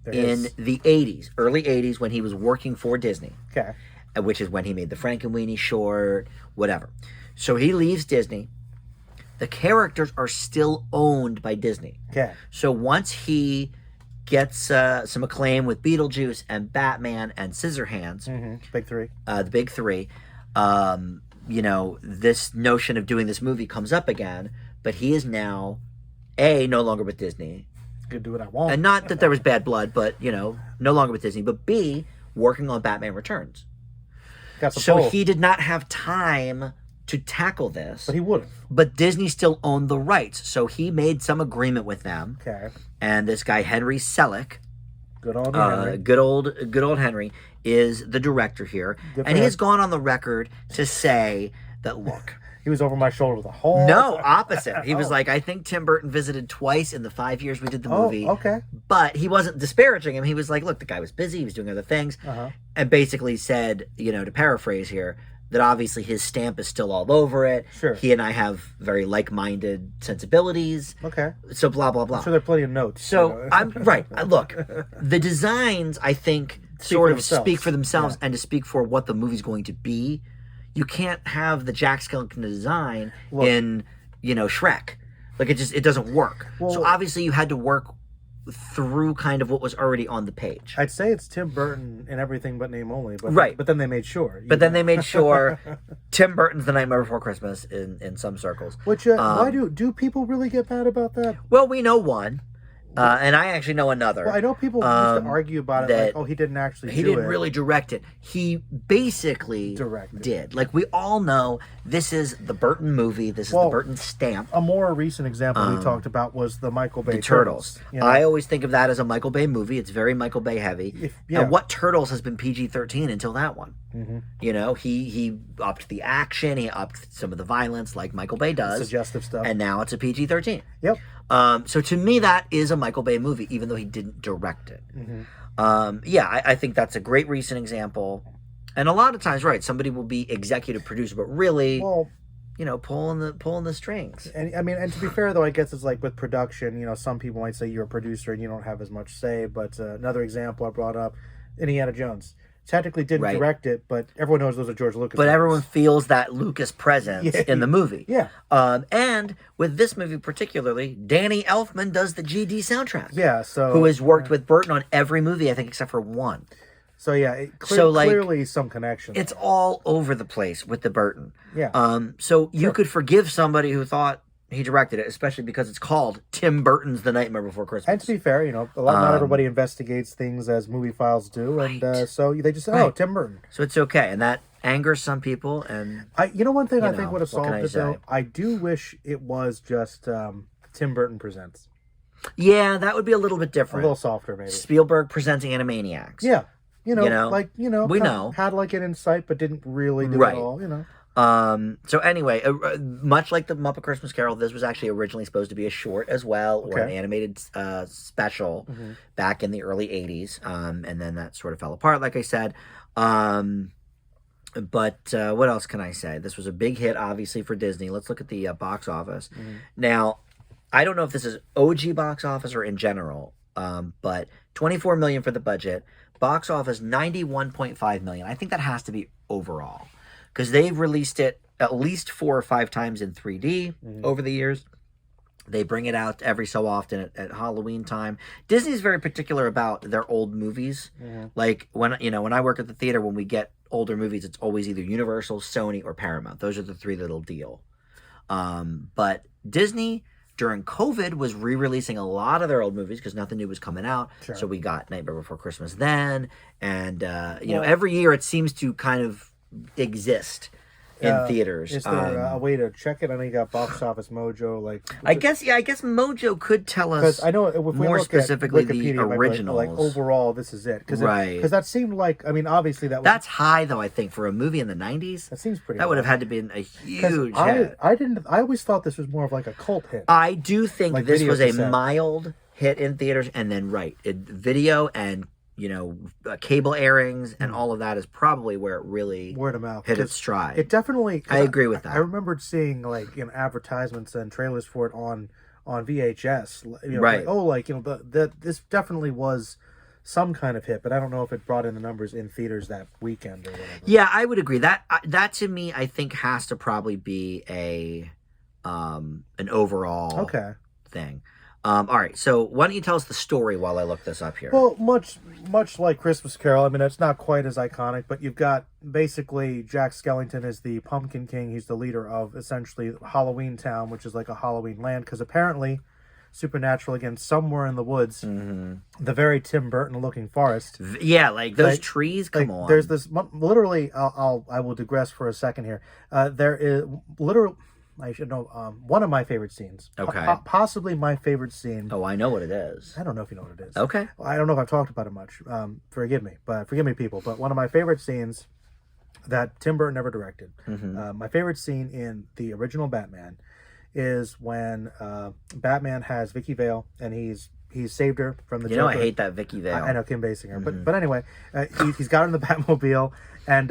in the 80s, early 80s, when he was working for Disney. Okay. Which is when he made the Frankenweenie short, whatever. So he leaves Disney, the characters are still owned by Disney. Okay. So once he gets some acclaim with Beetlejuice and Batman and Scissorhands, Big three. The big three, this notion of doing this movie comes up again, but he is now, A, no longer with Disney. Could do what I want. And not that there was bad blood, but, no longer with Disney, but B, working on Batman Returns. So he did not have time to tackle this. But he would have. But Disney still owned the rights. So he made some agreement with them. Okay. And this guy, Henry Selick, good old Henry. good old Henry, is the director here. And he has gone on the record to say that, look, he was over my shoulder the whole No, opposite. He was like, I think Tim Burton visited twice in the 5 years we did the movie. Okay. But he wasn't disparaging him. He was like, look, the guy was busy. He was doing other things. And basically said, to paraphrase here, that obviously his stamp is still all over it. Sure. He and I have very like-minded sensibilities. Okay. So blah, blah, blah. I'm sure there are plenty of notes. So I'm right. Look, the designs, I think, sort of speak for themselves and to speak for what the movie's going to be. You can't have the Jack Skellington design in, Shrek. Like, it doesn't work. Well, so obviously you had to work through kind of what was already on the page. I'd say it's Tim Burton in everything but name only. But right. But then they made sure. They made sure Tim Burton's The Nightmare Before Christmas in some circles. Which, why do people really get mad about that? Well, we know one. And I actually know another. Well, I know people used to argue about it, like, he didn't actually do it. He didn't really direct it. He basically did. Like, we all know this is the Burton movie. This is the Burton stamp. A more recent example we talked about was the Michael Bay Turtles. I always think of that as a Michael Bay movie. It's very Michael Bay heavy. And what Turtles has been PG-13 until that one? He upped the action. He upped some of the violence like Michael Bay does. Suggestive stuff. And now it's a PG-13. Yep. So to me, that is a Michael Bay movie, even though he didn't direct it. I think that's a great recent example. And a lot of times, right, somebody will be executive producer, but really, pulling the strings. And I mean, and to be fair, though, I guess it's like with production, some people might say you're a producer and you don't have as much say. But another example I brought up, Indiana Jones. Technically didn't direct it, but everyone knows those are George Lucas. But everyone feels that Lucas presence in the movie. Yeah. And with this movie particularly, Danny Elfman does the GD soundtrack. Yeah, so... Who has worked with Burton on every movie, I think, except for one. So, yeah, clearly some connection. It's all over the place with the Burton. Yeah. So you could forgive somebody who thought he directed it, especially because it's called Tim Burton's The Nightmare Before Christmas. And to be fair, not everybody investigates things as movie files do, and so they just say, Tim Burton. So it's okay, and that angers some people. And one thing I think would have solved it, though, I do wish it was just Tim Burton Presents. Yeah, that would be a little bit different. A little softer, maybe. Spielberg presenting Animaniacs. Yeah. We know. Had like an insight, but didn't really do it all, So anyway, much like the Muppet Christmas Carol, this was actually originally supposed to be a short as well, or an animated special back in the early 80s. And then that sort of fell apart, like I said. But what else can I say? This was a big hit, obviously, for Disney. Let's look at the box office. Now, I don't know if this is OG box office or in general, but $24 million for the budget. Box office, $91.5 million. I think that has to be overall. Because they've released it at least 4 or 5 times in 3D over the years. They bring it out every so often at Halloween time. Disney's very particular about their old movies. Like when I work at the theater, when we get older movies, it's always either Universal, Sony, or Paramount. Those are the 3 that'll deal. But Disney, during COVID, was re-releasing a lot of their old movies because nothing new was coming out. Sure. So we got Nightmare Before Christmas then. And, every year it seems to kind of exist in theaters. Is there a way to check it? I know you got Box Office Mojo. I guess Mojo could tell us. I know if we more look specifically at Wikipedia, the originals. Like overall, this is it. Because that seemed like, obviously that's high though. I think for a movie in the 90s, that seems pretty. That would have had to be a huge hit. I always thought this was more of like a cult hit. I do think this was a mild hit in theaters, and then video and cable airings and all of that is probably where it really word of mouth hit its stride. It definitely. I agree with that. I remembered seeing advertisements and trailers for it on VHS. This definitely was some kind of hit, but I don't know if it brought in the numbers in theaters that weekend or whatever. Yeah, I would agree. That to me, I think has to probably be a an overall thing. All right, so why don't you tell us the story while I look this up here? Well, much like Christmas Carol, I mean, it's not quite as iconic, but you've got basically Jack Skellington is the Pumpkin King. He's the leader of essentially Halloween Town, which is like a Halloween land, because apparently, supernatural again, somewhere in the woods, the very Tim Burton looking forest. Yeah, like those trees. Come on. There's this literally. I will digress for a second here. There is literally. I should know one of my favorite scenes. Okay. Possibly my favorite scene. Oh, I know what it is. I don't know if you know what it is. Okay. I don't know if I've talked about it much. Forgive me, people. But one of my favorite scenes that Tim Burton never directed. My favorite scene in the original Batman is when Batman has Vicky Vale and he's saved her from the. You know, I hate that Vicky Vale. I know, Kim Basinger, but anyway, he's got her in the Batmobile and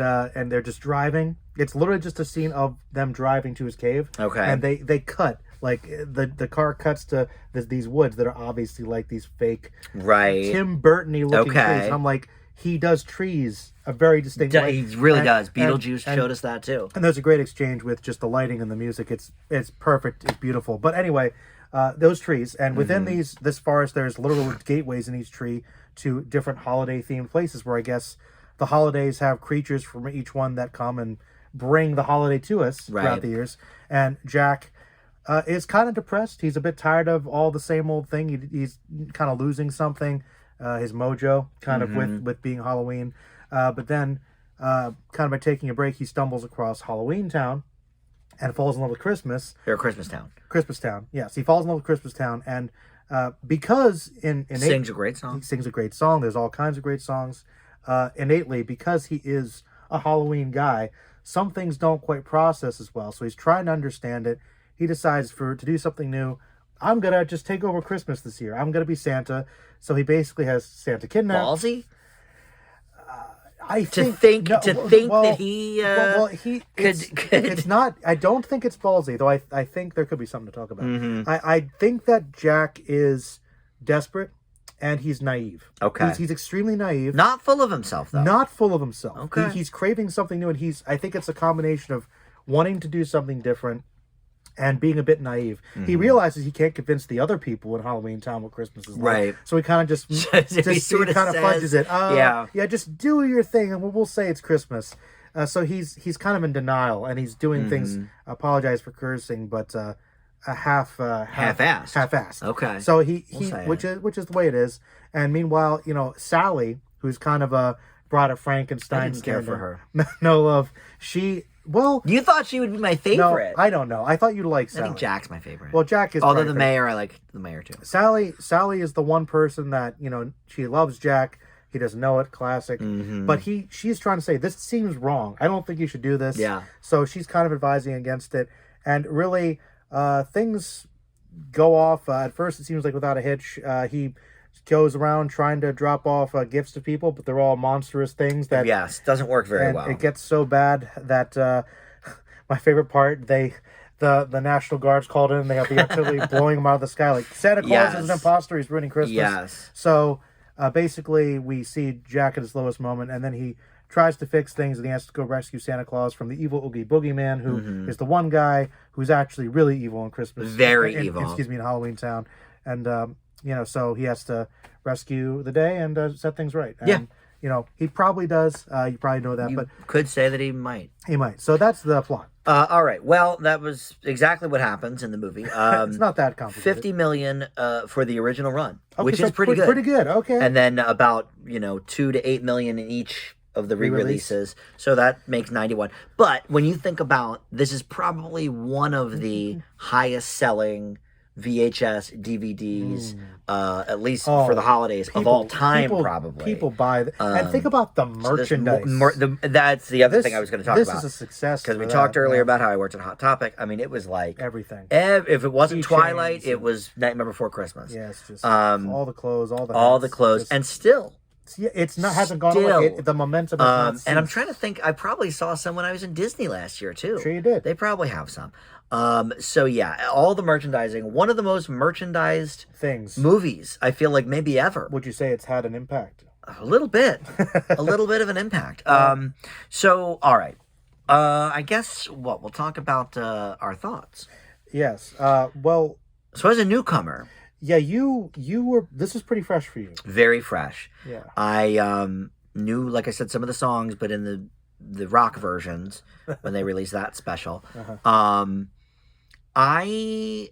they're just driving. It's literally just a scene of them driving to his cave. Okay. And they cut, like, the car cuts to these woods that are obviously like these fake Tim Burton-y looking trees. And I'm like, he does trees a very distinct way. He really does. Beetlejuice showed us that too. And there's a great exchange with just the lighting and the music. It's perfect. It's beautiful. But anyway, those trees, and within this forest, there's literal gateways in each tree to different holiday-themed places where I guess the holidays have creatures from each one that come and bring the holiday to us throughout the years. And Jack is kind of depressed. He's a bit tired of all the same old thing. He's kind of losing something, his mojo, kind of with being Halloween. But then, kind of by taking a break, he stumbles across Halloween Town and falls in love with Christmas. Or Christmas Town. Christmas Town, yes. He falls in love with Christmas Town, and because sings a great song. He sings a great song. There's all kinds of great songs. Innately, because he is a Halloween guy, some things don't quite process as well. So he's trying to understand it. He decides to do something new. I'm gonna just take over Christmas this year. I'm gonna be Santa. So he basically has Santa kidnapped. Ballsy. I to think that he could. It's not. I don't think it's ballsy, though. I think there could be something to talk about. I think that Jack is desperate and he's naive. Okay, he's extremely naive. Not full of himself, though. Not full of himself. Okay, he's craving something new, and I think it's a combination of wanting to do something different and being a bit naive. He realizes he can't convince the other people in Halloween Town what Christmas is like. Right. So he kind of just fudges it. Yeah, just do your thing and we'll say it's Christmas. So he's kind of in denial and he's doing things, apologize for cursing, but half-assed. Okay. So he which is the way it is. And meanwhile, Sally, who's kind of brought a Frankenstein. I didn't care for her. No love. You thought she would be my favorite. No, I don't know. I thought you'd like Sally. I think Jack's my favorite. Well, Jack is. Although the mayor, I like the mayor too. Sally is the one person that she loves Jack. He doesn't know it. Classic. But she's trying to say this seems wrong. I don't think you should do this. Yeah. So she's kind of advising against it, and really, things go off. At first, it seems like without a hitch. He goes around trying to drop off gifts to people, but they're all monstrous things that doesn't work very well. It gets so bad that my favorite part, the National Guard's called in and they have the artillery blowing them out of the sky like Santa Claus is an imposter, he's ruining Christmas. Yes. So basically we see Jack at his lowest moment, and then he tries to fix things and he has to go rescue Santa Claus from the evil Oogie Boogeyman, who is the one guy who's actually really evil in Christmas. Very evil. In Halloween Town. And so he has to rescue the day and set things right. And, he probably does. You probably know that. But could say that he might. He might. So that's the plot. All right. Well, that was exactly what happens in the movie. It's not that complicated. $50 million for the original run, which is pretty good. Pretty good. Okay. And then about $2 to $8 million in each of the re-releases. So that makes 91. But when you think about, this is probably one of the highest selling VHS DVDs, at least for the holidays, of all time, probably. People buy and think about the merchandise. That's the other thing I was going to talk about. This is a success. Because we talked earlier about how I worked at Hot Topic. I mean, it was like... everything. If it wasn't Twilight, it was Nightmare Before Christmas. Yeah, it's just all the clothes, all the clothes. And still... it's not hasn't gone away. The momentum has not and I'm trying to think, I probably saw some when I was in Disney last year, too. Sure you did. They probably have some. So yeah, all the merchandising, one of the most merchandised movies, I feel like maybe ever. Would you say it's had an impact? A little bit. A little bit of an impact. So, all right. I guess, we'll talk about our thoughts. Yes. Well. So as a newcomer, yeah, you were. This is pretty fresh for you. Very fresh. Yeah. I knew, like I said, some of the songs, but in the rock versions when they released that special, I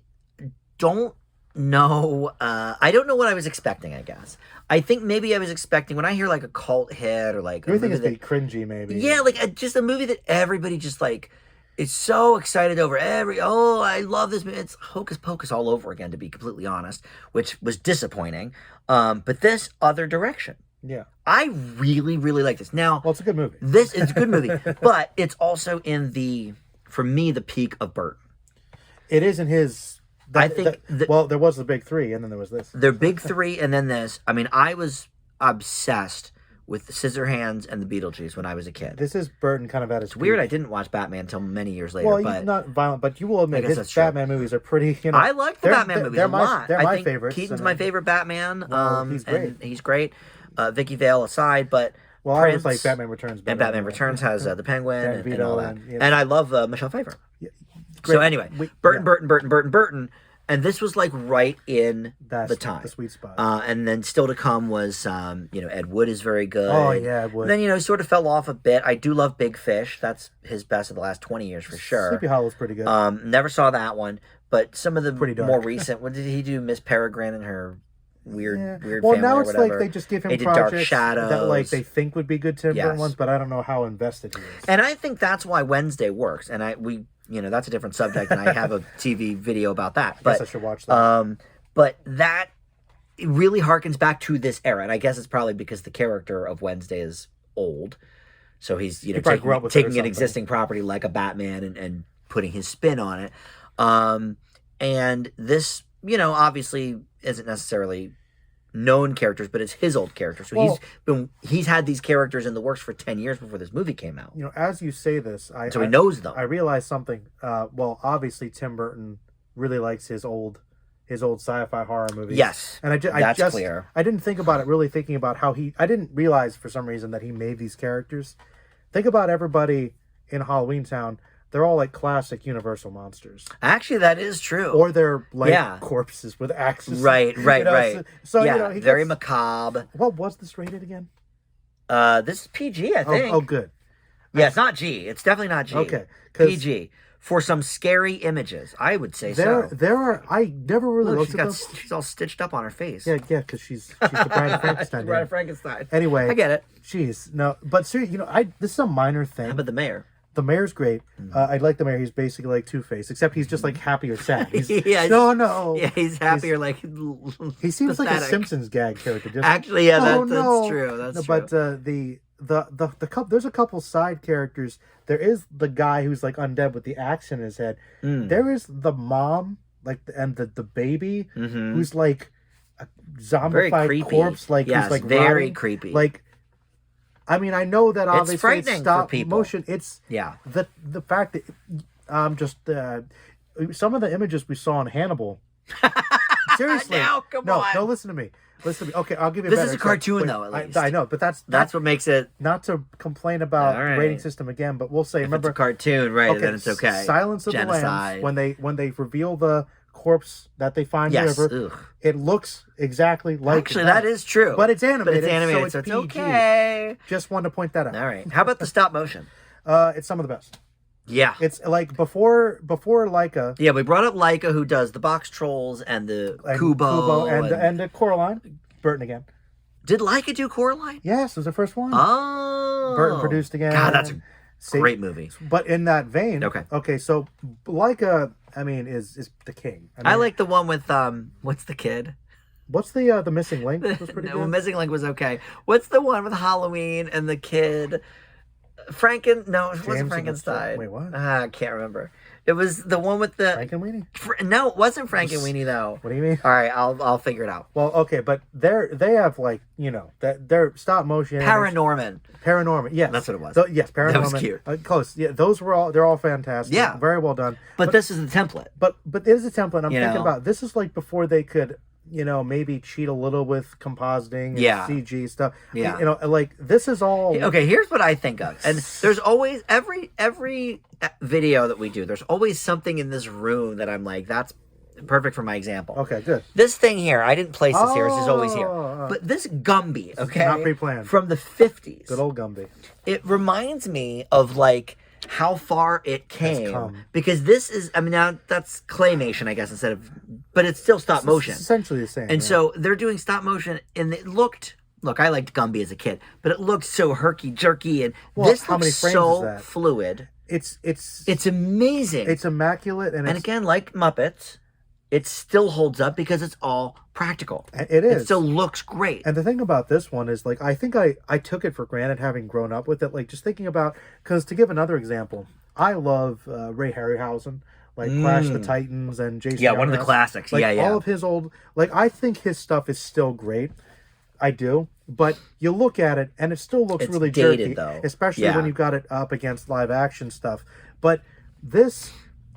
don't know. I don't know what I was expecting. I guess I think maybe I was expecting when I hear like a cult hit or like you think it's cringy, maybe. Yeah, like just a movie that everybody just like is so excited over. I love this movie. It's Hocus Pocus all over again, to be completely honest, which was disappointing. But this other direction. Yeah. I really, really like this. Now, well, it's a good movie. It's a good movie, but it's also for me, the peak of Burton. It is in his. I think. Well, there was the big three, and then there was this. The big three, and then this. I mean, I was obsessed with the Scissorhands and the Beetlejuice when I was a kid. This is Burton kind of at his It's weird I didn't watch Batman until many years later. Well, but he's not violent, but you will admit his Batman movies are pretty, I like the Batman movies a lot. They're my think favorites. Keaton's my favorite Batman. He's great. And he's great. Vicky Vale aside, but well, Prince, I was like Batman Returns. And Batman Returns has the Penguin and all that. Yeah. And I love Michelle Pfeiffer. Yeah. So anyway, Burton. And this was like right in the time. The sweet spot. And then still to come was, Ed Wood is very good. Oh, yeah, Ed Wood. And then, sort of fell off a bit. I do love Big Fish. That's his best of the last 20 years for sure. Sleepy Hollow's pretty good. Never saw that one. But some of the pretty more recent, what did he do? Miss Peregrine and her weird well, family now or it's whatever. like they just give him did projects Dark Shadows. that like they think would be good Tim Burton ones, but I don't know how invested he is. And I think that's why Wednesday works. And that's a different subject, and I have a TV video about that. But I guess I should watch that. But that really harkens back to this era, and I guess it's probably because the character of Wednesday is old, so he's taking an existing property like a Batman and putting his spin on it. And this, obviously isn't necessarily known characters, but it's his old character. So he's had these characters in the works for 10 years before this movie came out. As you say this, he knows them. I realized something. Obviously Tim Burton really likes his old sci-fi horror movies. Yes, and that's clear. I didn't think about it. Really thinking about how I didn't realize for some reason that he made these characters. Think about everybody in Halloween Town. They're all like classic Universal monsters. Actually, that is true. Or they're like corpses with axes. Right. So he very macabre. What was this rated again? This is PG, I think. Oh, good. Yeah, it's not G. It's definitely not G. Okay, PG. For some scary images, I would say so. There are. I never really looked at those. She's all stitched up on her face. Yeah, because she's the Bride of Frankenstein. Bride of Frankenstein. Anyway, I get it. Jeez, no, but seriously, this is a minor thing. How about the mayor? The mayor's great. I like the mayor. He's basically like Two-Face, except he's just like happy or sad. He's, no. Yeah, he's happy or like. He seems pathetic. like a Simpsons gag character. Just, actually, yeah, that's true. That's true. But the couple, there's a couple side characters. There is the guy who's like undead with the axe in his head. There is the mom, and the baby who's like a zombified corpse, like who's like very rotting. creepy. Like, I mean, I know that obviously it's stop motion. It's the fact that some of the images we saw in Hannibal. Seriously, come on. No, listen to me. Okay, I'll give you. This is a cartoon, though. At least I know, but that's what makes it. Not to complain about the rating system again, but we'll say, remember, it's a cartoon, right? Okay, then it's okay. Silence of the Lambs. When they reveal the corpse that they find in the river, it looks exactly like. Actually, that is true. But it's animated. So it's okay. Just wanted to point that out. All right. How about the stop motion? It's some of the best. Yeah. It's like before Leica. Yeah, we brought up Leica, who does the box trolls and the Kubo and the Coraline. Burton again. Did Leica do Coraline? Yes, it was the first one. Oh. Burton produced again. God, that's a great movie. But in that vein, okay, so Leica, I mean, is the king. I like the one with what's the kid? What's the Missing Link? Was pretty good. Missing Link was okay. What's the one with Halloween and the kid? It wasn't Frankenstein. Wait, what? I can't remember. It was the one with the Frankenweenie? No, it wasn't Frankenweenie though. What do you mean? All right, I'll figure it out. Well, okay, but they have like that they're stop motion. Paranorman. Yes, that's what it was. Yes, Paranorman. That was cute. Close. Yeah, they're all fantastic. Yeah, very well done. But this is the template. But it is a template. I'm thinking about this is like before they could maybe cheat a little with compositing and Yeah. CG stuff. Yeah. Like this is all Okay, here's what I think of. And there's always every video that we do, there's always something in this room that I'm like, that's perfect for my example. Okay, good. This thing here, I didn't place this here. This is always here. But this Gumby, okay, not pre-planned. From the 50s. Good old Gumby. It reminds me of like how far it came, because this is, I mean, now that's claymation, I guess, instead of, but it's still stop motion. It's essentially the same. And so they're doing stop motion, and it looked. Look, I liked Gumby as a kid, but it looked so herky-jerky, and this looks so fluid. It's amazing. It's immaculate, and again, like Muppets, it still holds up because it's all practical. It is. It still looks great. And the thing about this one is, like, I think I took it for granted having grown up with it. Like, just thinking about, because to give another example, I love Ray Harryhausen, like Clash of the Titans and Jason. Yeah, one of the classics. Like, yeah. All of his old, like, I think his stuff is still great. I do. But you look at it, and it still looks really dated, jerky, though. especially when you've got it up against live action stuff. But this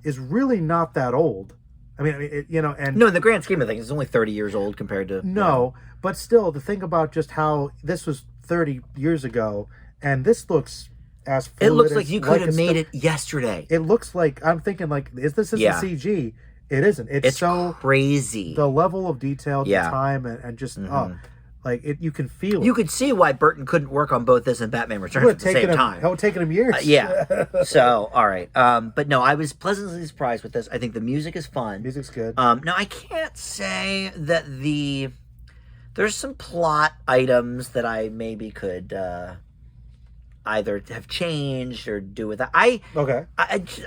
is really not that old. I mean, and no, in the grand scheme of things, it's only 30 years old compared to but still, to think about just how this was 30 years ago, and this looks as fluid. It looks like you could have made it yesterday. It looks like, I'm thinking, like, is this a CG? It isn't. It's so crazy. The level of detail, the time, and just like it, you can feel it. You could see why Burton couldn't work on both this and Batman Returns at the same time. It would have taken him years. Yeah. So, all right. But no, I was pleasantly surprised with this. I think the music is fun. Music's good. Now, I can't say that there's some plot items that I maybe could either have changed or do with that. I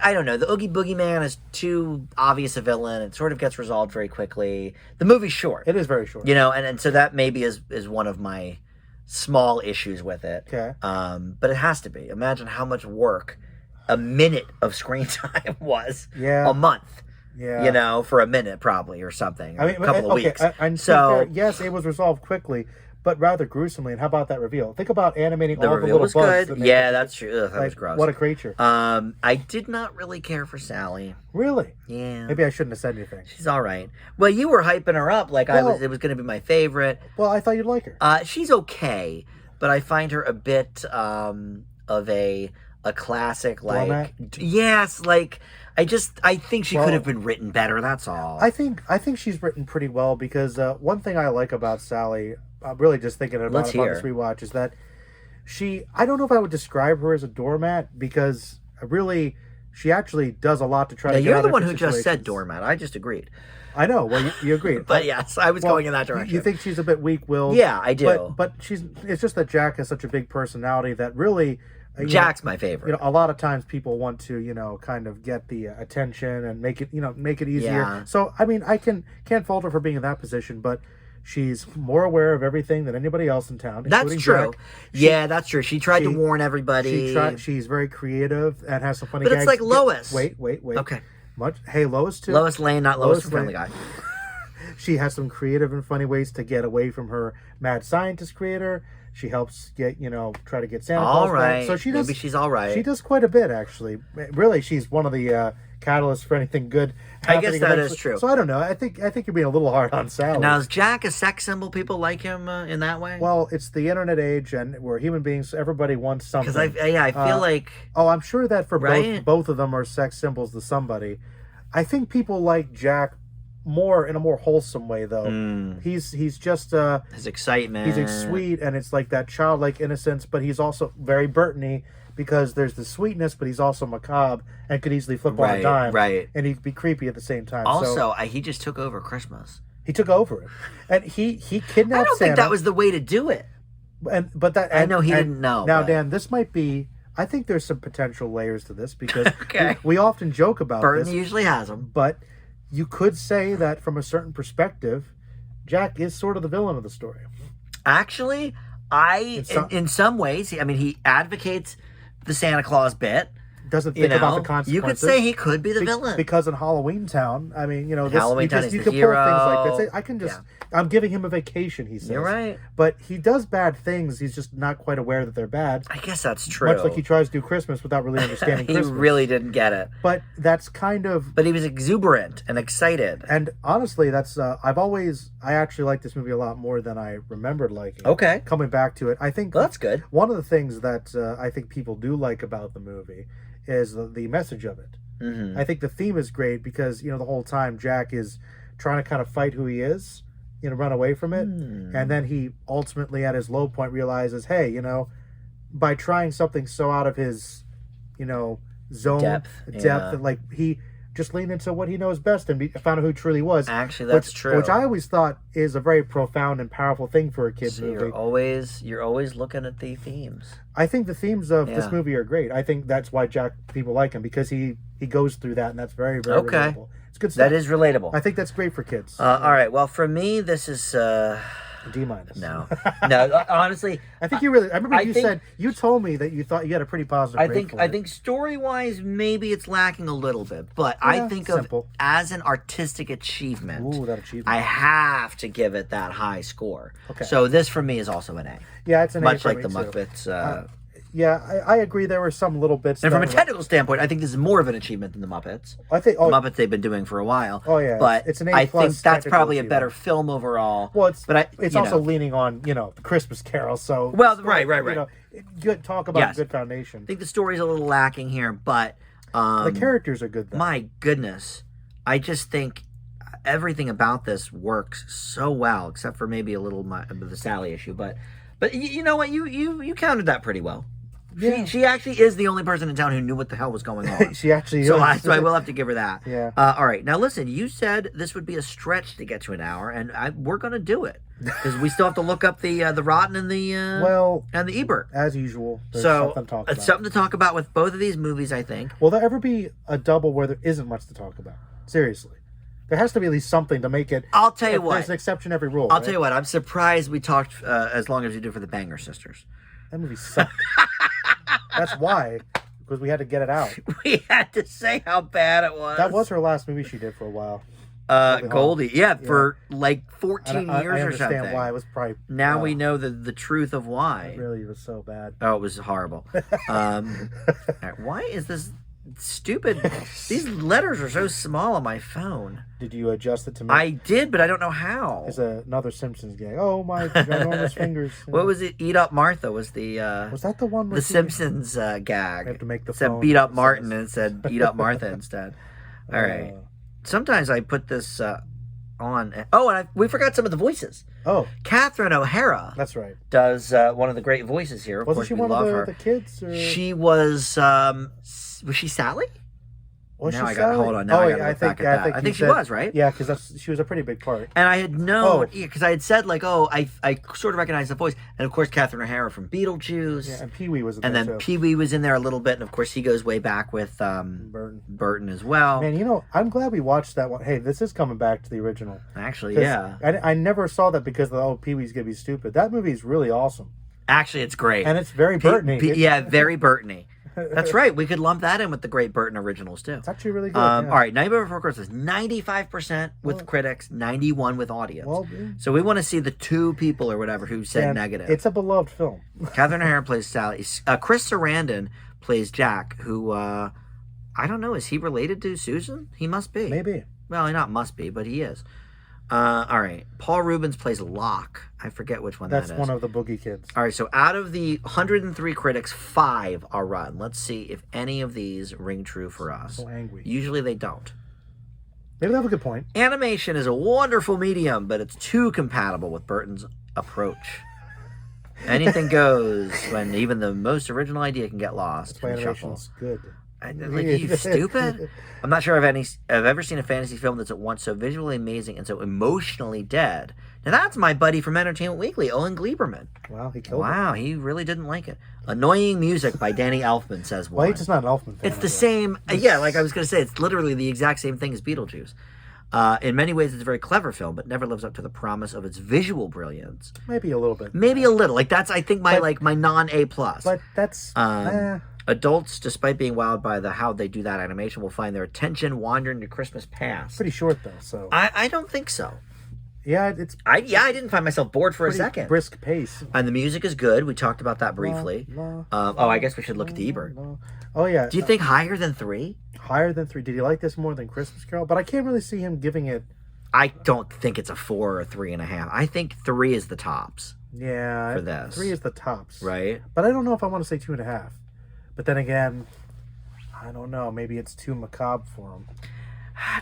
don't know. The Oogie Boogie Man is too obvious a villain. It sort of gets resolved very quickly. The movie's short. It is very short. And so that maybe is one of my small issues with it. Okay. But it has to be. Imagine how much work a minute of screen time was. Yeah. A month. Yeah. For a minute probably or something. I mean, a couple of weeks. Yes, it was resolved quickly, but rather gruesomely. And how about that reveal? Think about animating all the little bugs. Good. Yeah, that's true. Ugh, that was gross. What a creature. I did not really care for Sally. Really? Yeah. Maybe I shouldn't have said anything. She's all right. Well, you were hyping her up like it was going to be my favorite. Well, I thought you'd like her. She's okay, but I find her a bit of a classic, like, Doormat? Yes, like I think she could have been written better. That's all. I think she's written pretty well, because one thing I like about Sally, I'm really just thinking about it on this rewatch, is that I don't know if I would describe her as a doormat, because really she actually does a lot to try to get you're out the of one who situations. just said doormat. I just agreed. I know. Well, you agreed. But yes, I was going in that direction. You think she's a bit weak-willed? Yeah, I do. But it's just that Jack has such a big personality that really... Jack's my favorite. A lot of times people want to, kind of get the attention and make it easier. Yeah. So, I mean, I can't fault her for being in that position, but she's more aware of everything than anybody else in town. That's true. That's true. She tried to warn everybody. She's very creative and has some funny gags. But it's like Lois. Wait. Okay. Hey, Lois too. Lois Lane, not Lois from Family Guy. She has some creative and funny ways to get away from her mad scientist creator. She helps try to get Santa Claus all right. back. So she does. Maybe she's all right. She does quite a bit, actually. Really, she's one of the catalysts for anything good happening. I guess that is true. So I don't know. I think you're being a little hard on Sally. Now, is Jack a sex symbol? People like him in that way? Well, it's the internet age, and we're human beings. Everybody wants something. Because I feel like. Oh, I'm sure that for both of them are sex symbols to somebody. I think people like Jack in a more wholesome way, though. He's just his excitement. He's sweet, and it's like that childlike innocence, but he's also very Burton-y, because there's the sweetness, but he's also macabre and could easily flip on a dime, and he'd be creepy at the same time. Also, he just took over Christmas. He took over it, and he kidnapped Santa. I don't think that was the way to do it. I know he didn't know. Now, Dan, this might be. I think there's some potential layers to this, because okay. we often joke about Burton this. Usually has them, but you could say that from a certain perspective, Jack is sort of the villain of the story. Actually, in some ways, I mean, he advocates the Santa Claus bit. doesn't think about the consequences. You could say he could be the villain. Because in Halloween Town, I mean, Halloween Town, you can pull things like that. I can just, I'm giving him a vacation, he says. You're right. But he does bad things. He's just not quite aware that they're bad. I guess that's true. Much like he tries to do Christmas without really understanding he Christmas. really didn't get it. But that's kind of... But he was exuberant and excited. And honestly, that's... I actually like this movie a lot more than I remembered liking. Okay. Coming back to it, I think... Well, that's good. One of the things that I think people do like about the movie is the message of it. Mm-hmm. I think the theme is great because, the whole time Jack is trying to kind of fight who he is, run away from it. And then he ultimately, at his low point, realizes, hey, by trying something so out of his, zone, depth and like he just leaned into what he knows best and found out who he truly was. Actually, that's true. Which I always thought is a very profound and powerful thing for a kid's movie. You're always looking at the themes. I think the themes of this movie are great. I think that's why people like him, because he goes through that, and that's very, very relatable. It's good stuff. That is relatable. I think that's great for kids. All right. Well, for me, this is D-. No, honestly, I think you really. I remember you told me that you thought you had a pretty positive. I think story-wise, maybe it's lacking a little bit, but I think simple. of as an artistic achievement. Ooh, that achievement! I have to give it that high score. Okay. So this for me is also an A. Yeah, it's an A. Much for like me the too. Muppets. I agree. There were some little bits. And from a technical standpoint, I think this is more of an achievement than the Muppets. I think the Muppets they've been doing for a while. Oh yeah, but it's an A+. I think that's probably a achievement. better film overall. Well, it's you also leaning on the Christmas Carol. So right. Good talk about good foundation. I think the story's a little lacking here, but the characters are good though. My goodness, I just think everything about this works so well, except for maybe a little the Sally issue. But you know what? You counted that pretty well. Yeah. She actually is the only person in town who knew what the hell was going on. She actually is. So I will have to give her that. Yeah. All right. Now, listen, you said this would be a stretch to get to an hour, and we're going to do it. Because we still have to look up the Rotten and the and the Ebert. As usual. Something to talk about with both of these movies, I think. Will there ever be a double where there isn't much to talk about? Seriously. There has to be at least something to make it. I'll tell you what. There's an exception every rule. I'll tell you what. I'm surprised we talked as long as we did for the Banger Sisters. That movie sucked. That's why. Because we had to get it out. We had to say how bad it was. That was her last movie she did for a while. Goldie. For like 14 years or something. I understand why. It was probably... Now we know the truth of why. It really was so bad. Oh, it was horrible. Why is this stupid... These letters are so small on my phone. Did you adjust it to me? I did, but I don't know how. It's another Simpsons gag. Oh, my ginormous fingers. What was it? Eat Up Martha was the... was that the one? The Simpsons gag. I have to make the It said Beat Up Martin and it said Eat Up Martha instead. All right. Sometimes I put this on. And we forgot some of the voices. Oh. Catherine O'Hara. That's right. Does one of the great voices here. Of Wasn't course, she we one love of her. the kids? Or... She was... was she Sally? Was now she I got Sally? hold on. Now I got to look back at that. I think she was, right? Yeah, because she was a pretty big part. And I had known, because I had said like, I sort of recognized the voice, and of course Catherine O'Hara from Beetlejuice. Yeah, and Pee Wee was in there too. And then Pee Wee was in there a little bit, and of course he goes way back with Burton as well. Man, I'm glad we watched that one. Hey, this is coming back to the original. Actually, yeah. I never saw that because Pee Wee's gonna be stupid. That movie is really awesome. Actually, it's great, and it's very Burton-y. Very Burton-y. That's right. We could lump that in with the great Burton originals too. It's actually really good. All right, Nightmare Before Christmas, 95% with critics, 91 with audience. So we want to see the two people or whatever who said negative. It's a beloved film. Catherine O'Hara plays Sally. Chris Sarandon plays Jack, who I don't know. Is he related to Susan? He must be. Maybe. Well, he not must be, but he is. All right. Paul Rubens plays Locke. I forget which one that is. That's one of the Boogie Kids. All right. So out of the 103 critics, 5 are rotten. Let's see if any of these ring true for us. So angry. Usually they don't. Maybe they have a good point. Animation is a wonderful medium, but it's too compatible with Burton's approach. Anything goes when even the most original idea can get lost. That's why animation's good. Like, are you stupid? I'm not sure I've ever seen a fantasy film that's at once so visually amazing and so emotionally dead. Now that's my buddy from Entertainment Weekly, Owen Gleiberman. Wow, he killed it. Wow, he really didn't like it. Annoying music by Danny Elfman says one. Well, he's just not an Elfman fan. It's the same. Yeah, like I was going to say, it's literally the exact same thing as Beetlejuice. In many ways, it's a very clever film, but never lives up to the promise of its visual brilliance. Maybe a little bit. Maybe a little. Like that's, I think, my non-A+. But that's... Adults, despite being wowed by how they do that animation, will find their attention wandering to Christmas past. Pretty short though, so I don't think so. yeah, it's I didn't find myself bored for a pretty second. brisk pace. And the music is good. We talked about that briefly. I guess we should look at the Ebert. Oh yeah. Do you think higher than 3? Higher than 3? Did you like this more than Christmas Carol? But I can't really see him giving it. I don't think it's a 4 or 3.5. I think 3 is the tops. Yeah, for this 3 is the tops, right? But I don't know if I want to say 2.5. But then again, I don't know. Maybe it's too macabre for him.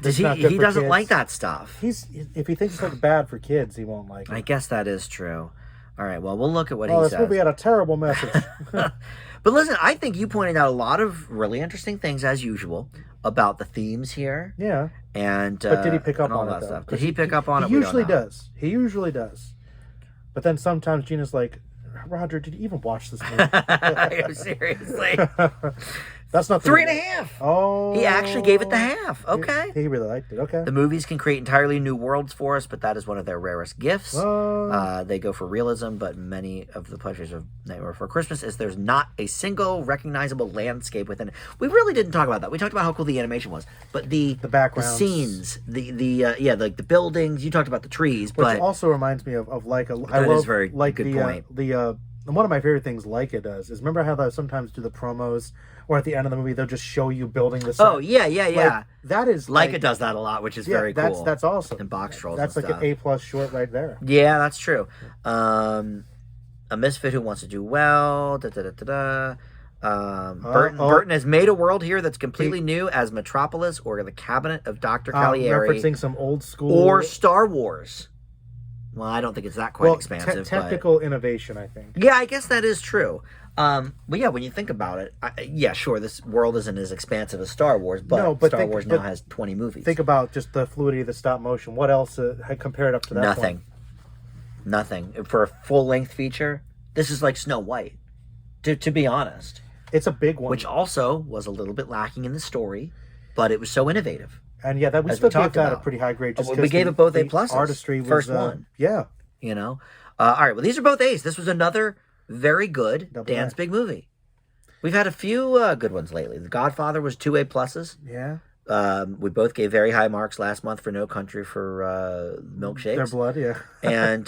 Does he doesn't kids. like that stuff. If he thinks it's like bad for kids, he won't like it. I guess that is true. All right, well, we'll look at what he this says. movie had a terrible message. But listen, I think you pointed out a lot of really interesting things, as usual, about the themes here. Yeah. And but did he pick up all on that it, though? stuff? Did he pick up on it? He usually does. He usually does. But then sometimes Gina's like, Roger, did you even watch this movie? Seriously. That's not 3.5. Oh. He actually gave it the half. Okay. He really liked it. Okay. The movies can create entirely new worlds for us, but that is one of their rarest gifts. They go for realism, but many of the pleasures of Nightmare Before Christmas is there's not a single recognizable landscape within it. We really didn't talk about that. We talked about how cool the animation was, but the backgrounds, the scenes, like the buildings. You talked about the trees, which but also reminds me of like a. That is very good point. One of my favorite things Leica does is remember how they sometimes do the promos or at the end of the movie they'll just show you building the set. Oh yeah. Like, that is Leica does that a lot, which is very cool. That's awesome. And box trolls. That's and like stuff. an A+ short right there. Yeah, that's true. A misfit who wants to do well. Burton has made a world here that's completely new as Metropolis or the Cabinet of Dr. Caligari. Referencing some old school. Or Star Wars. Well, I don't think it's that quite expansive. Technical innovation, I think. Yeah, I guess that is true. But yeah, when you think about it, sure, this world isn't as expansive as Star Wars, but Star Wars now has 20 movies. Think about just the fluidity of the stop motion. What else had compared up to that point? Nothing. For a full-length feature, this is like Snow White, to be honest. It's a big one. Which also was a little bit lacking in the story, but it was so innovative. And yeah, we still gave that a pretty high grade. Just we gave it both A+. Artistry was first one. Yeah. You know? All right, well, these are both A's. This was another very good Dan's Big Movie. We've had a few good ones lately. The Godfather was 2 A+. Yeah. We both gave very high marks last month for No Country for Milkshakes. Their Blood, yeah. And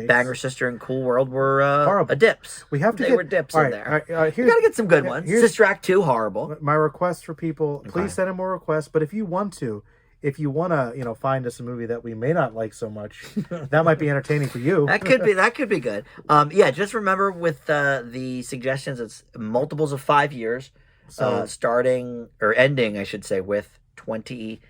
Banger Sister and Cool World were a dips. We have to were dips in there. All right, you got to get some good ones. Sister Act 2, horrible. My request for people, please send in more requests, but if you want to, find us a movie that we may not like so much, that might be entertaining for you. That could be good. Just remember with the suggestions, it's multiples of 5 years. So starting or ending, I should say, with 2008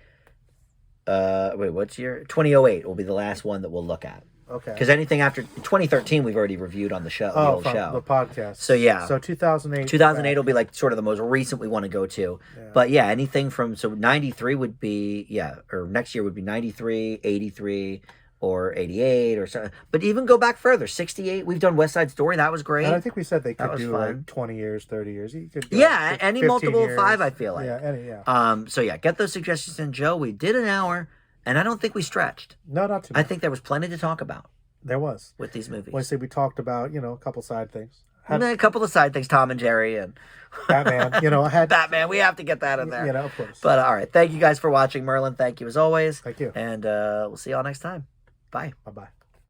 will be the last one that we'll look at. Okay. Because anything after 2013, we've already reviewed on the show, the old show, the podcast. So yeah. So 2008. 2008 will be like sort of the most recent we want to go to. Yeah. But yeah, anything from 93 would be or next year would be 93, 83. Or 88 or something. But even go back further. 68, we've done West Side Story. That was great. And I think we said they could do fun. like 20 years, 30 years. You could any multiple of 5, I feel like. Yeah, get those suggestions in, Joe. We did an hour, and I don't think we stretched. No, not too much. I think there was plenty to talk about. There was. With these movies. Well, I say we talked about, a couple side things. And then a couple of side things, Tom and Jerry and Batman. Batman. We have to get that in there. Of course. But all right. Thank you guys for watching. Merlin, thank you as always. Thank you. And we'll see y'all next time. Bye. Bye-bye.